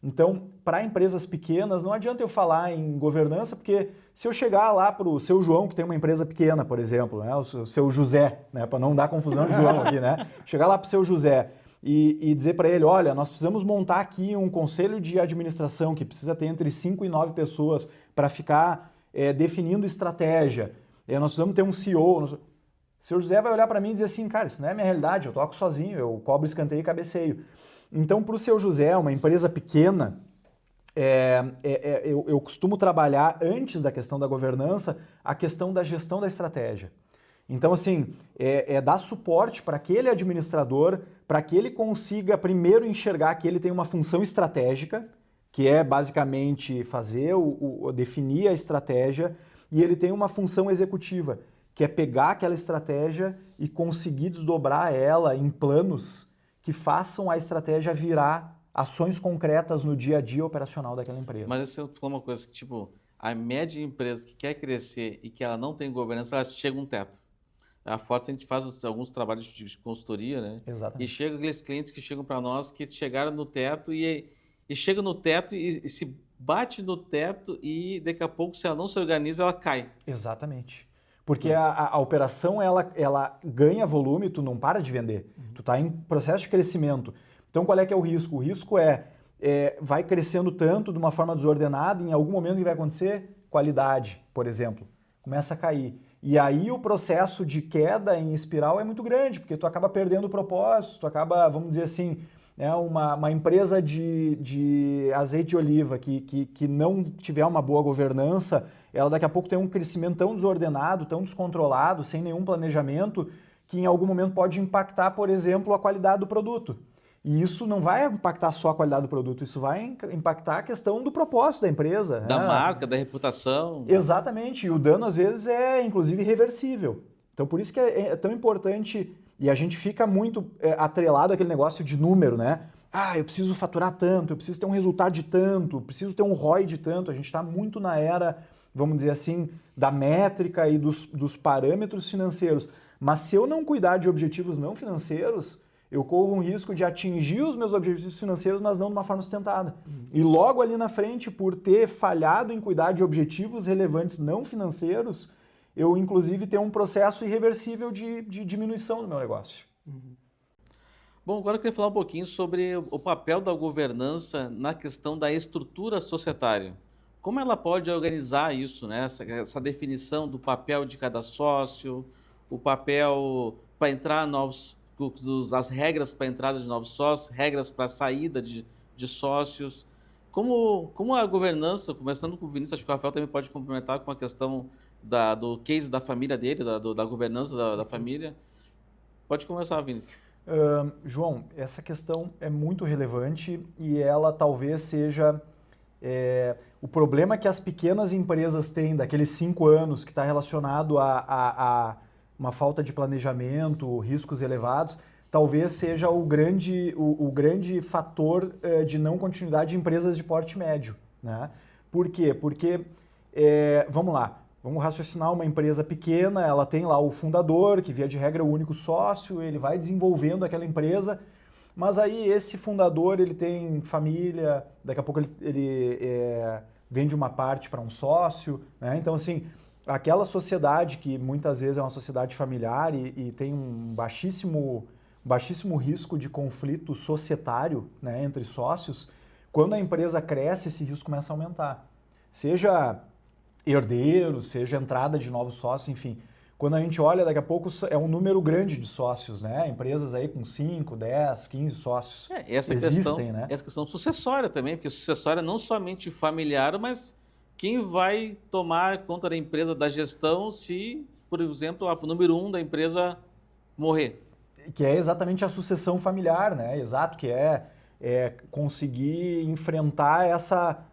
Então, para empresas pequenas, não adianta eu falar em governança, porque se eu chegar lá para o seu João, que tem uma empresa pequena, por exemplo, né? O seu José, né? Para não dar confusão de João aqui, né? Chegar lá para o seu José e dizer para ele, olha, nós precisamos montar aqui um conselho de administração que precisa ter entre 5 e 9 pessoas para ficar definindo estratégia. Nós precisamos ter um CEO. O seu José vai olhar para mim e dizer assim, cara, isso não é a minha realidade, eu toco sozinho, eu cobro escanteio e cabeceio. Então, para o seu José, uma empresa pequena, eu costumo trabalhar, antes da questão da governança, a questão da gestão da estratégia. Então, assim, dar suporte para aquele administrador, para que ele consiga primeiro enxergar que ele tem uma função estratégica, que é basicamente definir a estratégia, e ele tem uma função executiva, que é pegar aquela estratégia e conseguir desdobrar ela em planos que façam a estratégia virar ações concretas no dia a dia operacional daquela empresa. Mas você falou uma coisa que, tipo, a média empresa que quer crescer e que ela não tem governança, ela chega a um teto. A Forte, a gente faz alguns trabalhos de consultoria, né? Exatamente. E chegam aqueles clientes que chegam para nós que chegaram no teto e chega no teto e se bate no teto e daqui a pouco, se ela não se organiza, ela cai. Exatamente. Porque a operação, ela ganha volume, tu não para de vender. Tu está em processo de crescimento. Então, qual é que é o risco? O risco vai crescendo tanto de uma forma desordenada, em algum momento que vai acontecer? Qualidade, por exemplo, começa a cair. E aí o processo de queda em espiral é muito grande, porque tu acaba perdendo o propósito, tu acaba, vamos dizer assim, uma empresa de azeite de oliva que não tiver uma boa governança, ela daqui a pouco tem um crescimento tão desordenado, tão descontrolado, sem nenhum planejamento, que em algum momento pode impactar, por exemplo, a qualidade do produto. E isso não vai impactar só a qualidade do produto, isso vai impactar a questão do propósito da empresa. Da marca, da reputação. Exatamente, e o dano às vezes é inclusive irreversível. Então por isso que é tão importante, e a gente fica muito atrelado àquele negócio de número, né? Eu preciso faturar tanto, eu preciso ter um resultado de tanto, eu preciso ter um ROI de tanto. A gente está muito na era, vamos dizer assim, da métrica e dos parâmetros financeiros. Mas se eu não cuidar de objetivos não financeiros, eu corro um risco de atingir os meus objetivos financeiros, mas não de uma forma sustentada. E logo ali na frente, por ter falhado em cuidar de objetivos relevantes não financeiros, eu inclusive tenho um processo irreversível de diminuição do meu negócio. Bom, agora eu queria falar um pouquinho sobre o papel da governança na questão da estrutura societária. Como ela pode organizar isso, né? Essa definição do papel de cada sócio, o papel para entrar as regras para a entrada de novos sócios, regras para a saída de sócios. Como a governança, começando com o Vinícius, acho que o Rafael também pode complementar com a questão do case da família dele, da governança da família. Pode começar, Vinícius. João, essa questão é muito relevante e ela talvez seja o problema que as pequenas empresas têm daqueles 5 anos, que está relacionado a uma falta de planejamento, riscos elevados, talvez seja o grande fator de não continuidade de empresas de porte médio, né? Por quê? Porque, vamos lá, vamos raciocinar uma empresa pequena, ela tem lá o fundador, que via de regra é o único sócio, ele vai desenvolvendo aquela empresa, mas aí esse fundador, ele tem família, daqui a pouco ele vende uma parte para um sócio, né? Então, assim, aquela sociedade que muitas vezes é uma sociedade familiar e tem um baixíssimo risco de conflito societário, né, entre sócios, quando a empresa cresce, esse risco começa a aumentar. Seja herdeiro, seja entrada de novos sócios, enfim. Quando a gente olha, daqui a pouco é um número grande de sócios, né? Empresas aí com 5, 10, 15 sócios Essa existem, né? Essa questão sucessória também, porque sucessória não somente familiar, mas quem vai tomar conta da empresa, da gestão, se, por exemplo, o número 1 da empresa morrer. Que é exatamente a sucessão familiar, né? Exato, que é conseguir enfrentar essa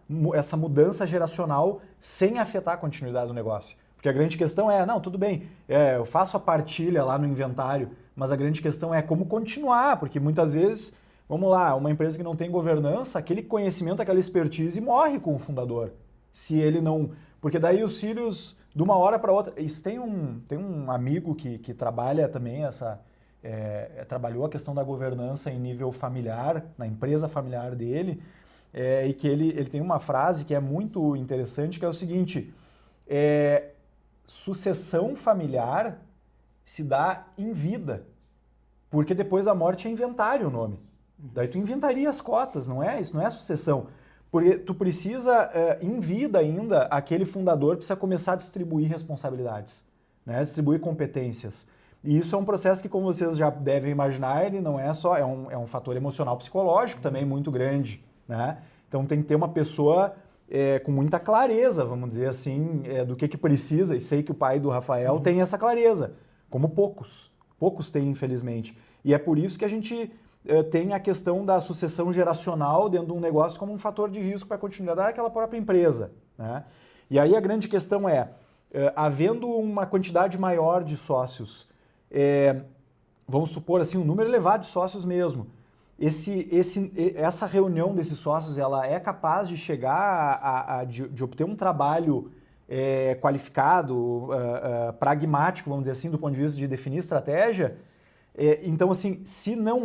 mudança geracional sem afetar a continuidade do negócio. Porque a grande questão é, não, tudo bem, eu faço a partilha lá no inventário, mas a grande questão é como continuar, porque muitas vezes, vamos lá, uma empresa que não tem governança, aquele conhecimento, aquela expertise morre com o fundador. Se ele não... Porque daí os filhos, de uma hora para outra... Isso tem um amigo que trabalha também trabalhou a questão da governança em nível familiar, na empresa familiar dele, e que ele tem uma frase que é muito interessante, que é o seguinte... Sucessão familiar se dá em vida, porque depois da morte é inventário o nome. Daí tu inventaria as cotas, não é? Isso não é sucessão. Porque tu precisa, em vida ainda, aquele fundador precisa começar a distribuir responsabilidades, né? Distribuir competências. E isso é um processo que, como vocês já devem imaginar, ele não é só, é um fator emocional psicológico também muito grande, né? Então tem que ter uma pessoa... com muita clareza, vamos dizer assim, do que precisa, e sei que o pai do Rafael tem essa clareza, como poucos têm, infelizmente. E é por isso que a gente tem a questão da sucessão geracional dentro de um negócio como um fator de risco para a continuidade daquela própria empresa, né? E aí a grande questão havendo uma quantidade maior de sócios, vamos supor assim, um número elevado de sócios mesmo, essa reunião desses sócios, ela é capaz de chegar de obter um trabalho qualificado, pragmático, vamos dizer assim, do ponto de vista de definir estratégia? Então, assim, se não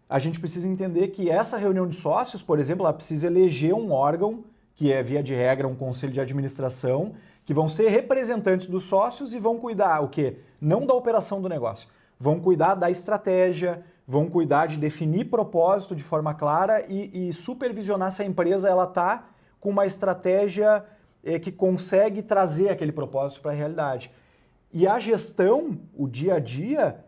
a gente precisa entender que essa reunião de sócios, por exemplo, ela precisa eleger um órgão, que é, via de regra, um conselho de administração, que vão ser representantes dos sócios e vão cuidar, o quê? Não da operação do negócio, vão cuidar da estratégia, vão cuidar de definir propósito de forma clara e supervisionar se a empresa está com uma estratégia que consegue trazer aquele propósito para a realidade. E a gestão, o dia a dia,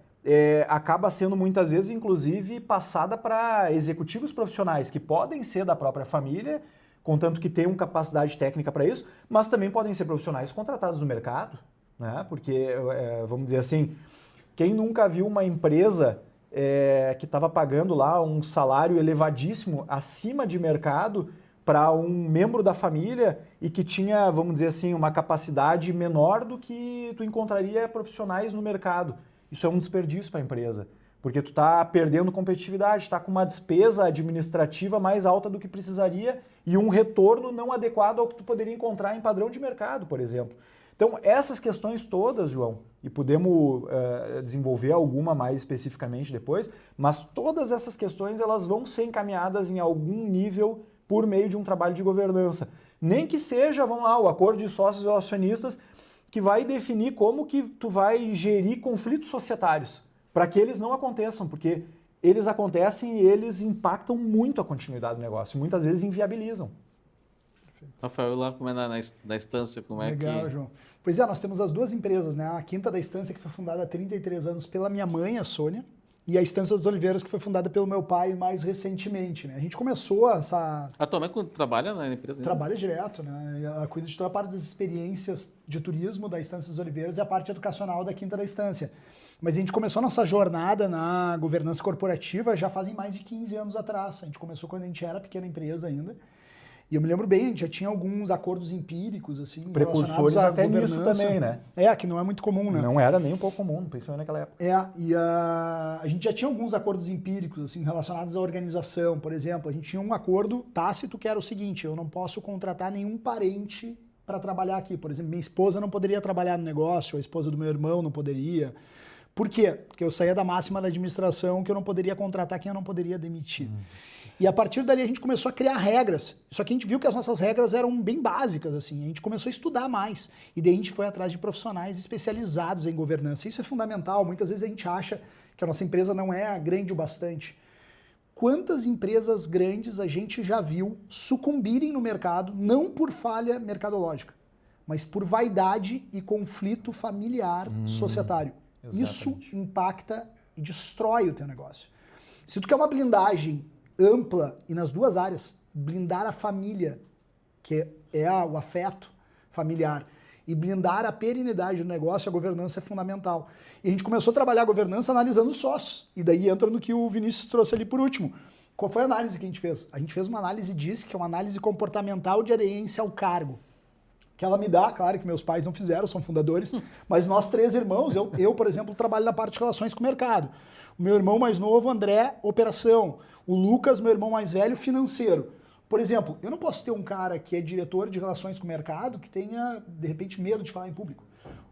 acaba sendo muitas vezes, inclusive, passada para executivos profissionais que podem ser da própria família, contanto que tenham capacidade técnica para isso, mas também podem ser profissionais contratados no mercado, né? Porque, vamos dizer assim, quem nunca viu uma empresa... que estava pagando lá um salário elevadíssimo acima de mercado para um membro da família e que tinha, vamos dizer assim, uma capacidade menor do que tu encontraria profissionais no mercado. Isso é um desperdício para a empresa, porque tu está perdendo competitividade, está com uma despesa administrativa mais alta do que precisaria e um retorno não adequado ao que tu poderia encontrar em padrão de mercado, por exemplo. Então, essas questões todas, João, e podemos desenvolver alguma mais especificamente depois, mas todas essas questões elas vão ser encaminhadas em algum nível por meio de um trabalho de governança. Nem que seja, vamos lá, o acordo de sócios ou acionistas que vai definir como que tu vai gerir conflitos societários, para que eles não aconteçam, porque eles acontecem e eles impactam muito a continuidade do negócio, muitas vezes inviabilizam. Rafael, lá como é na Estância, como é que... Legal, João. Pois é, nós temos as duas empresas, né? A Quinta da Estância, que foi fundada há 33 anos pela minha mãe, a Sônia, e a Estância das Oliveiras, que foi fundada pelo meu pai mais recentemente, né? A gente começou essa... A tua mãe trabalha na empresa? Trabalha direto, né? Ela cuida de toda a parte das experiências de turismo da Estância das Oliveiras e a parte educacional da Quinta da Estância. Mas a gente começou a nossa jornada na governança corporativa já fazem mais de 15 anos atrás. A gente começou quando a gente era pequena empresa ainda. E eu me lembro bem, a gente já tinha alguns acordos empíricos, assim, precursores até nisso também, né? Que não é muito comum, né? Não era nem um pouco comum, principalmente naquela época. E a gente já tinha alguns acordos empíricos, assim, relacionados à organização. Por exemplo, a gente tinha um acordo tácito que era o seguinte: eu não posso contratar nenhum parente para trabalhar aqui. Por exemplo, minha esposa não poderia trabalhar no negócio, a esposa do meu irmão não poderia. Por quê? Porque eu saía da máxima da administração que eu não poderia contratar quem eu não poderia demitir. E a partir dali a gente começou a criar regras. Só que a gente viu que as nossas regras eram bem básicas, assim. A gente começou a estudar mais. E daí a gente foi atrás de profissionais especializados em governança. Isso é fundamental. Muitas vezes a gente acha que a nossa empresa não é grande o bastante. Quantas empresas grandes a gente já viu sucumbirem no mercado, não por falha mercadológica, mas por vaidade e conflito familiar societário. Exatamente. Isso impacta e destrói o teu negócio. Se tu quer uma blindagem ampla e nas duas áreas, blindar a família, que é o afeto familiar, e blindar a perenidade do negócio, a governança é fundamental. E a gente começou a trabalhar a governança analisando os sócios. E daí entra no que o Vinícius trouxe ali por último. Qual foi a análise que a gente fez? A gente fez uma análise DISC, que é uma análise comportamental de aderência ao cargo. Que ela me dá, claro que meus pais não fizeram, são fundadores, mas nós 3 irmãos, eu, por exemplo, trabalho na parte de relações com o mercado. O meu irmão mais novo, André, operação. O Lucas, meu irmão mais velho, financeiro. Por exemplo, eu não posso ter um cara que é diretor de relações com o mercado que tenha, de repente, medo de falar em público.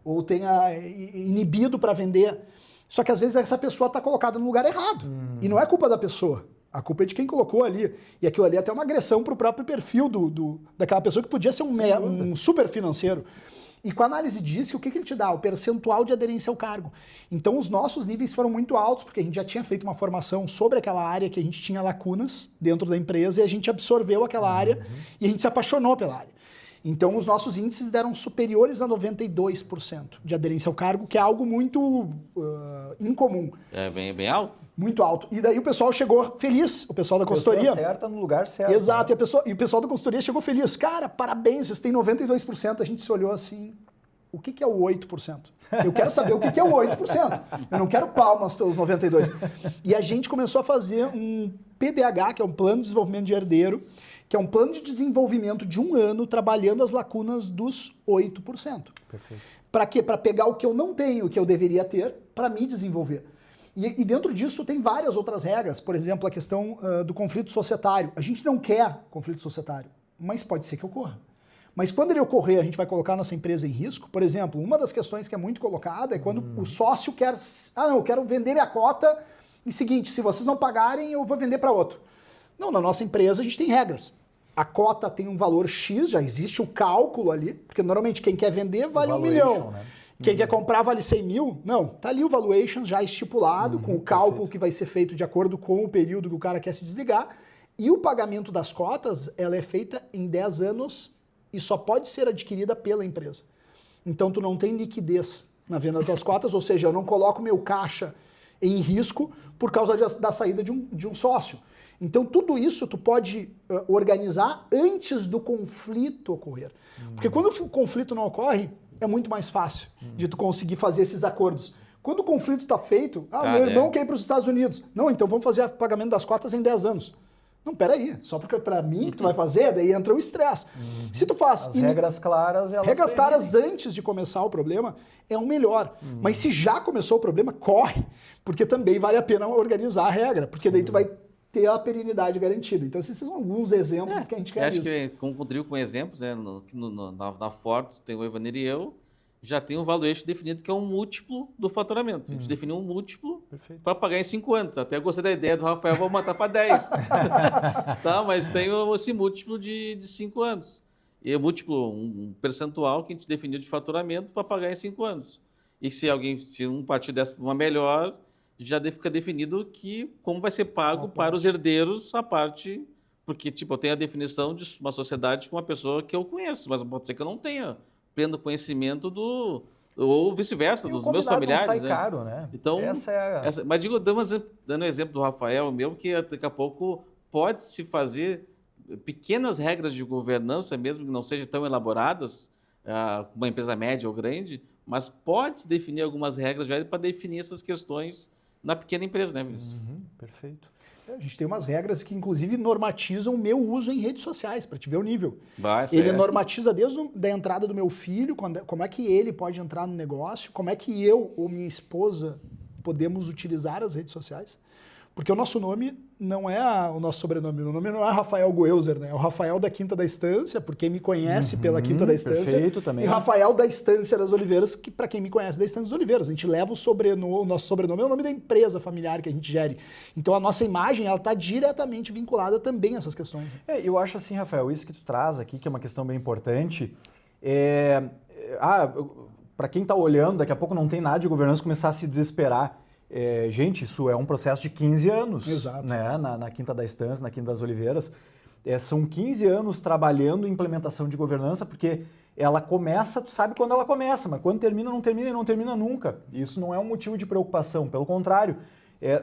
Ou tenha inibido para vender. Só que às vezes essa pessoa está colocada no lugar errado. E não é culpa da pessoa. A culpa é de quem colocou ali. E aquilo ali é até uma agressão para o próprio perfil daquela pessoa que podia ser um super financeiro. E com a análise disso, o que ele te dá? O percentual de aderência ao cargo. Então os nossos níveis foram muito altos, porque a gente já tinha feito uma formação sobre aquela área que a gente tinha lacunas dentro da empresa e a gente absorveu aquela área e a gente se apaixonou pela área. Então os nossos índices deram superiores a 92% de aderência ao cargo, que é algo muito incomum. É bem alto. Muito alto. E daí o pessoal chegou feliz, o pessoal da consultoria. Pessoa certa no lugar certo. Exato, né? e o pessoal da consultoria chegou feliz. Cara, parabéns, vocês têm 92%. A gente se olhou assim, o que é o 8%? Eu quero saber o que é o 8%. Eu não quero palmas pelos 92%. E a gente começou a fazer um PDH, que é um Plano de Desenvolvimento de Herdeiro, que é um plano de desenvolvimento de 1 ano trabalhando as lacunas dos 8%. Perfeito. Para quê? Para pegar o que eu não tenho, o que eu deveria ter, para me desenvolver. E dentro disso tem várias outras regras. Por exemplo, a questão do conflito societário. A gente não quer conflito societário, mas pode ser que ocorra. Mas quando ele ocorrer, a gente vai colocar a nossa empresa em risco. Por exemplo, uma das questões que é muito colocada é quando o sócio quer... Ah, não, eu quero vender minha cota e seguinte, se vocês não pagarem, eu vou vender para outro. Não, na nossa empresa a gente tem regras. A cota tem um valor X, já existe o cálculo ali, porque normalmente quem quer vender vale 1 milhão. Né? Quem quer comprar vale 100 mil? Não, tá ali o valuation já estipulado, com o cálculo que vai ser feito de acordo com o período que o cara quer se desligar. E o pagamento das cotas, ela é feita em 10 anos e só pode ser adquirida pela empresa. Então tu não tem liquidez na venda das tuas cotas, ou seja, eu não coloco meu caixa em risco por causa da saída de um sócio. Então, tudo isso tu pode organizar antes do conflito ocorrer. Porque quando o conflito não ocorre, é muito mais fácil de tu conseguir fazer esses acordos. Quando o conflito está feito, meu irmão quer ir para os Estados Unidos. Não, então vamos fazer o pagamento das cotas em 10 anos. Não, peraí, só porque para mim que tu vai fazer, daí entra o estresse. Se tu faz... As regras claras, elas regras claras antes de começar o problema é o melhor. Mas se já começou o problema, corre, porque também vale a pena organizar a regra, porque daí tu vai ter a perenidade garantida. Então, esses são alguns exemplos que a gente quer. Acho que contribuiu com exemplos, né? Na Fortes tem o Evanir e eu, já tem um valuation definido que é um múltiplo do faturamento. A gente definiu um múltiplo para pagar em 5 anos. Até gostei da ideia do Rafael, vou matar para 10. Tá, mas tem esse múltiplo de 5 anos. E é múltiplo, um percentual que a gente definiu de faturamento para pagar em 5 anos. E se um partir dessa uma melhor, já fica definido como vai ser pago para os herdeiros a parte... Porque, eu tenho a definição de uma sociedade com uma pessoa que eu conheço, mas pode ser que eu não tenha pleno conhecimento ou vice-versa, dos meus familiares. Não sai caro, né? Então, mas dando um exemplo do Rafael, meu, que daqui a pouco pode-se fazer pequenas regras de governança, mesmo que não sejam tão elaboradas, uma empresa média ou grande, mas pode-se definir algumas regras já para definir essas questões na pequena empresa, né, Vinícius? Perfeito. A gente tem umas regras que, inclusive, normatizam o meu uso em redes sociais, para te ver o nível. Certo. Ele normatiza desde a entrada do meu filho, como é que ele pode entrar no negócio, como é que eu ou minha esposa podemos utilizar as redes sociais. Porque o nosso nome não é o nosso sobrenome. O nome não é Rafael Goelzer, né? É o Rafael da Quinta da Estância, por quem me conhece pela Quinta da Estância. Perfeito também. E Rafael da Estância das Oliveiras, que para quem me conhece da Estância das Oliveiras. A gente leva o nosso sobrenome, é o nome da empresa familiar que a gente gere. Então a nossa imagem, ela está diretamente vinculada também a essas questões. Eu acho assim, Rafael, isso que tu traz aqui, que é uma questão bem importante, para quem está olhando, daqui a pouco não tem nada de governança, começar a se desesperar. Gente, isso é um processo de 15 anos. Exato. Né? Na Quinta da Estância, na Quinta das Oliveiras. São 15 anos trabalhando em implementação de governança, porque ela começa, tu sabe quando ela começa, mas quando termina, não termina e não termina nunca. Isso não é um motivo de preocupação, pelo contrário.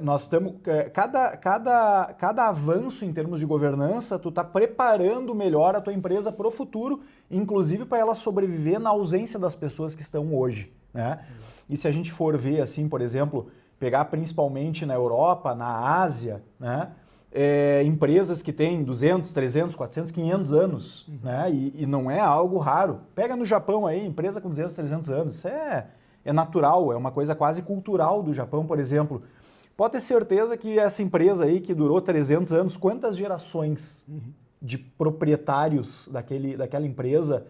Nós estamos, cada avanço em termos de governança, tu está preparando melhor a tua empresa para o futuro, inclusive para ela sobreviver na ausência das pessoas que estão hoje. Né? E se a gente for ver, assim, por exemplo, pegar principalmente na Europa, na Ásia, né? Empresas que têm 200, 300, 400, 500 anos, né? E não é algo raro. Pega no Japão aí, empresa com 200, 300 anos, isso é natural, é uma coisa quase cultural do Japão, por exemplo. Pode ter certeza que essa empresa aí que durou 300 anos, quantas gerações de proprietários daquela empresa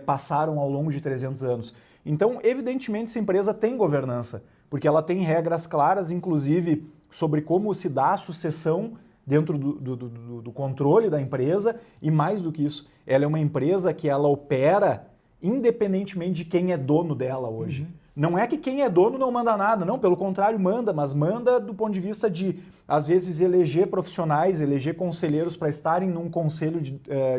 passaram ao longo de 300 anos? Então, evidentemente, essa empresa tem governança, porque ela tem regras claras, inclusive, sobre como se dá a sucessão dentro do controle da empresa, e mais do que isso, ela é uma empresa que ela opera independentemente de quem é dono dela hoje. Não é que quem é dono não manda nada, não, pelo contrário, manda, mas manda do ponto de vista de, às vezes, eleger profissionais, eleger conselheiros para estarem num conselho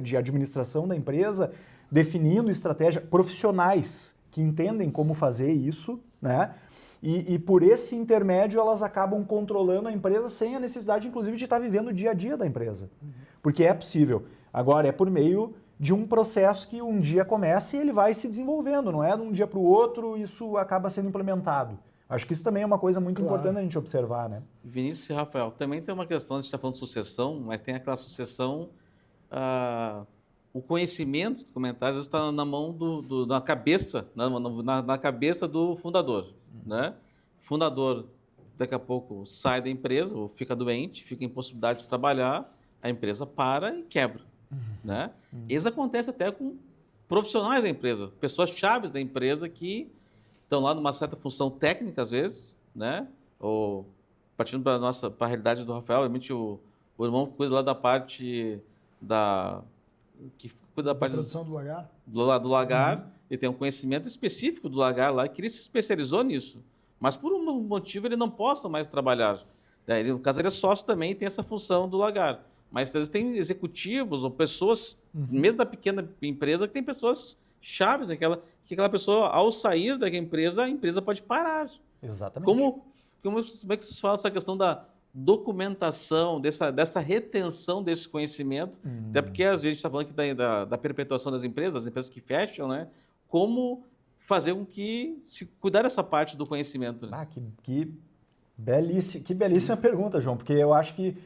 de administração da empresa, definindo estratégia, profissionais que entendem como fazer isso, né? E por esse intermédio elas acabam controlando a empresa sem a necessidade, inclusive, de estar vivendo o dia a dia da empresa. Porque é possível. Agora, é por meio de um processo que um dia começa e ele vai se desenvolvendo, não é de um dia para o outro isso acaba sendo implementado. Acho que isso também é uma coisa muito importante a gente observar, né? Vinícius e Rafael, também tem uma questão, a gente está falando de sucessão, mas tem aquela sucessão, o conhecimento do comentário está na mão na cabeça, na cabeça do fundador, né? O fundador daqui a pouco sai da empresa, ou fica doente, fica em possibilidade de trabalhar, a empresa para e quebra. Né? Isso acontece até com profissionais da empresa, pessoas chaves da empresa que estão lá numa certa função técnica às vezes, né? Ou partindo para a realidade do Rafael, realmente o irmão que cuida lá da parte da produção do lagar, do lagar, ele tem um conhecimento específico do lagar lá, que ele se especializou nisso, mas por um motivo ele não possa mais trabalhar. Ele, no caso, ele é sócio também e tem essa função do lagar. Mas às vezes tem executivos ou pessoas, mesmo da pequena empresa, que tem pessoas chaves, que aquela pessoa, ao sair da empresa, a empresa pode parar. Exatamente. Como é que vocês falam essa questão da documentação, dessa retenção desse conhecimento? Até porque às vezes a gente está falando aqui da perpetuação das empresas, as empresas que fecham, né? Como fazer com que se cuidar dessa parte do conhecimento? Né? Que belíssima pergunta, João, porque eu acho que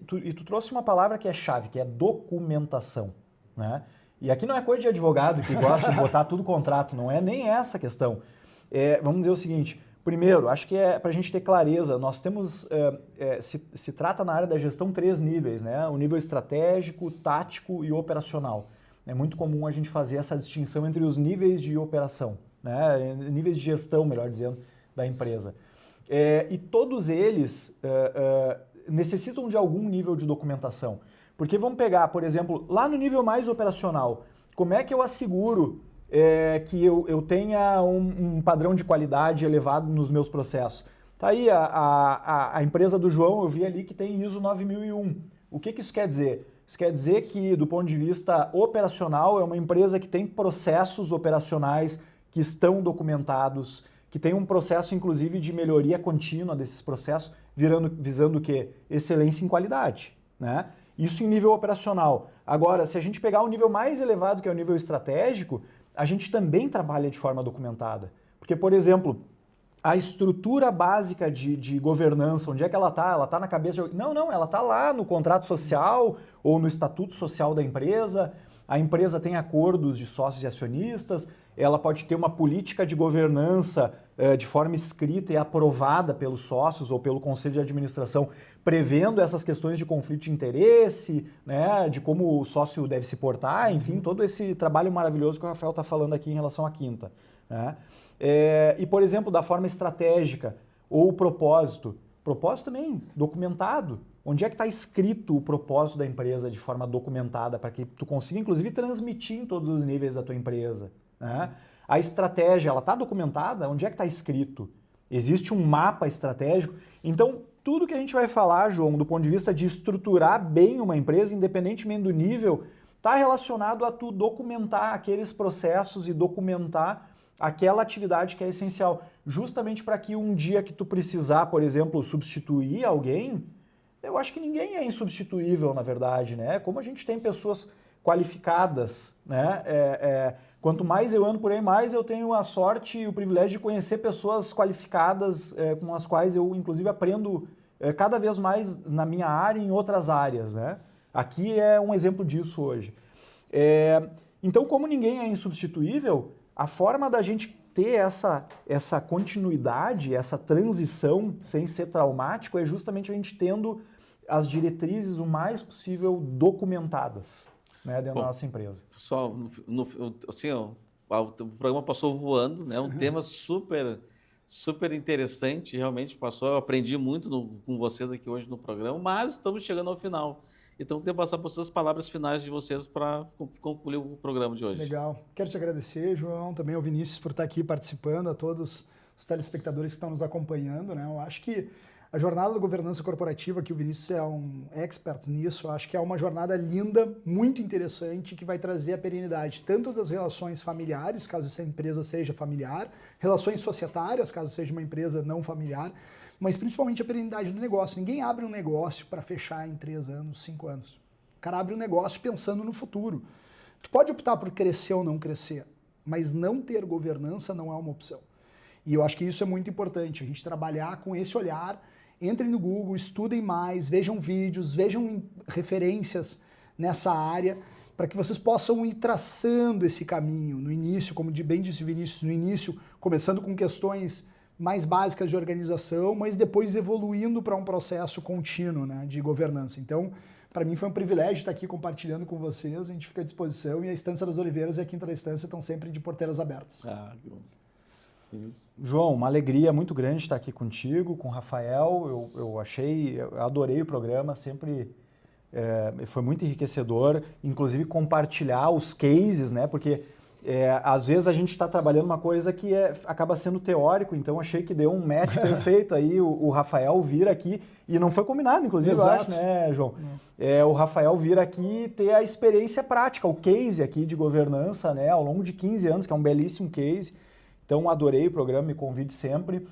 tu trouxe uma palavra que é chave, que é documentação, né? E aqui não é coisa de advogado que gosta de botar tudo contrato, não é nem essa a questão. Vamos dizer o seguinte, primeiro, acho que para a gente ter clareza, nós temos, se trata na área da gestão 3 níveis, né? O nível estratégico, tático e operacional. É muito comum a gente fazer essa distinção entre os níveis de operação, né? Níveis de gestão, melhor dizendo, da empresa. E todos eles necessitam de algum nível de documentação. Porque vamos pegar, por exemplo, lá no nível mais operacional, como é que eu asseguro que eu tenha um padrão de qualidade elevado nos meus processos? Tá aí a empresa do João, eu vi ali que tem ISO 9001. O que isso quer dizer? Isso quer dizer que, do ponto de vista operacional, é uma empresa que tem processos operacionais que estão documentados, que tem um processo, inclusive, de melhoria contínua desses processos, visando o quê? Excelência em qualidade, né? Isso em nível operacional. Agora, se a gente pegar o nível mais elevado, que é o nível estratégico, a gente também trabalha de forma documentada. Porque, por exemplo, a estrutura básica de governança, onde é que ela está? Ela está na cabeça de... Não, ela está lá no contrato social ou no estatuto social da empresa. a empresa tem acordos de sócios e acionistas, ela pode ter uma política de governança de forma escrita e aprovada pelos sócios ou pelo conselho de administração, prevendo essas questões de conflito de interesse, né, de como o sócio deve se portar, enfim, todo esse trabalho maravilhoso que o Rafael está falando aqui em relação à quinta. Né? E, por exemplo, da forma estratégica ou o propósito também documentado. Onde é que está escrito o propósito da empresa de forma documentada para que tu consiga, inclusive, transmitir em todos os níveis da tua empresa? Né? A estratégia, ela está documentada? Onde é que está escrito? Existe um mapa estratégico? Então, tudo que a gente vai falar, João, do ponto de vista de estruturar bem uma empresa, independentemente do nível, está relacionado a tu documentar aqueles processos e documentar aquela atividade que é essencial. Justamente para que um dia que tu precisar, por exemplo, substituir alguém, eu acho que ninguém é insubstituível, na verdade, né? Como a gente tem pessoas qualificadas, né? Quanto mais eu ando por aí, mais eu tenho a sorte e o privilégio de conhecer pessoas qualificadas com as quais eu, inclusive, aprendo cada vez mais na minha área e em outras áreas, né? Aqui é um exemplo disso hoje. Então, como ninguém é insubstituível, a forma da gente ter essa continuidade, essa transição sem ser traumático é justamente a gente tendo as diretrizes o mais possível documentadas, né, dentro da nossa empresa. Pessoal, assim, ó, o programa passou voando, né? Um tema super interessante, realmente passou. Eu aprendi muito com vocês aqui hoje no programa, mas estamos chegando ao final. Então, eu queria passar por essas palavras finais de vocês para concluir o programa de hoje. Legal. Quero te agradecer, João, também ao Vinícius por estar aqui participando, a todos os telespectadores que estão nos acompanhando, né? Eu acho que a jornada da governança corporativa, que o Vinícius é um expert nisso, eu acho que é uma jornada linda, muito interessante, que vai trazer a perenidade tanto das relações familiares, caso essa empresa seja familiar, relações societárias, caso seja uma empresa não familiar, mas principalmente a perenidade do negócio. Ninguém abre um negócio para fechar em 3 anos, 5 anos. O cara abre um negócio pensando no futuro. Tu pode optar por crescer ou não crescer, mas não ter governança não é uma opção. E eu acho que isso é muito importante, a gente trabalhar com esse olhar. Entrem no Google, estudem mais, vejam vídeos, vejam referências nessa área, para que vocês possam ir traçando esse caminho no início, como bem disse o Vinícius, no início, começando com questões mais básicas de organização, mas depois evoluindo para um processo contínuo, né, de governança. Então, para mim foi um privilégio estar aqui compartilhando com vocês, a gente fica à disposição e a Estância das Oliveiras e a Quinta da Estância estão sempre de porteiras abertas. Que bom. Isso. João, uma alegria muito grande estar aqui contigo, com o Rafael. Eu adorei o programa, sempre foi muito enriquecedor, inclusive compartilhar os cases, né? Porque às vezes a gente está trabalhando uma coisa que acaba sendo teórico, então achei que deu um match perfeito aí o Rafael vir aqui, e não foi combinado, inclusive, Exato. eu acho, né, João? O Rafael vir aqui e ter a experiência prática, o case aqui de governança, né, ao longo de 15 anos, que é um belíssimo case. Então, adorei o programa, me convide sempre.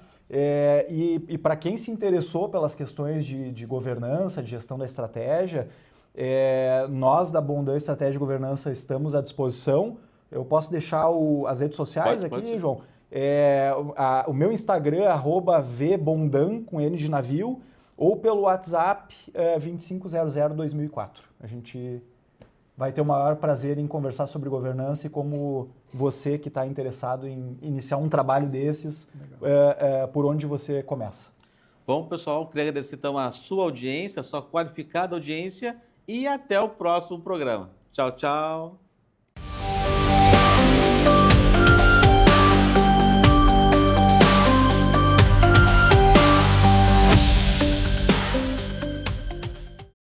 E para quem se interessou pelas questões de governança, de gestão da estratégia, nós da Bondan Estratégia e Governança estamos à disposição. Eu posso deixar as redes sociais pode, João? O meu Instagram, @vbondan, com N de navio, ou pelo WhatsApp 2500-2004. A gente vai ter o maior prazer em conversar sobre governança e como você que está interessado em iniciar um trabalho desses, por onde você começa. Bom, pessoal, queria agradecer então a sua audiência, a sua qualificada audiência, e até o próximo programa. Tchau, tchau.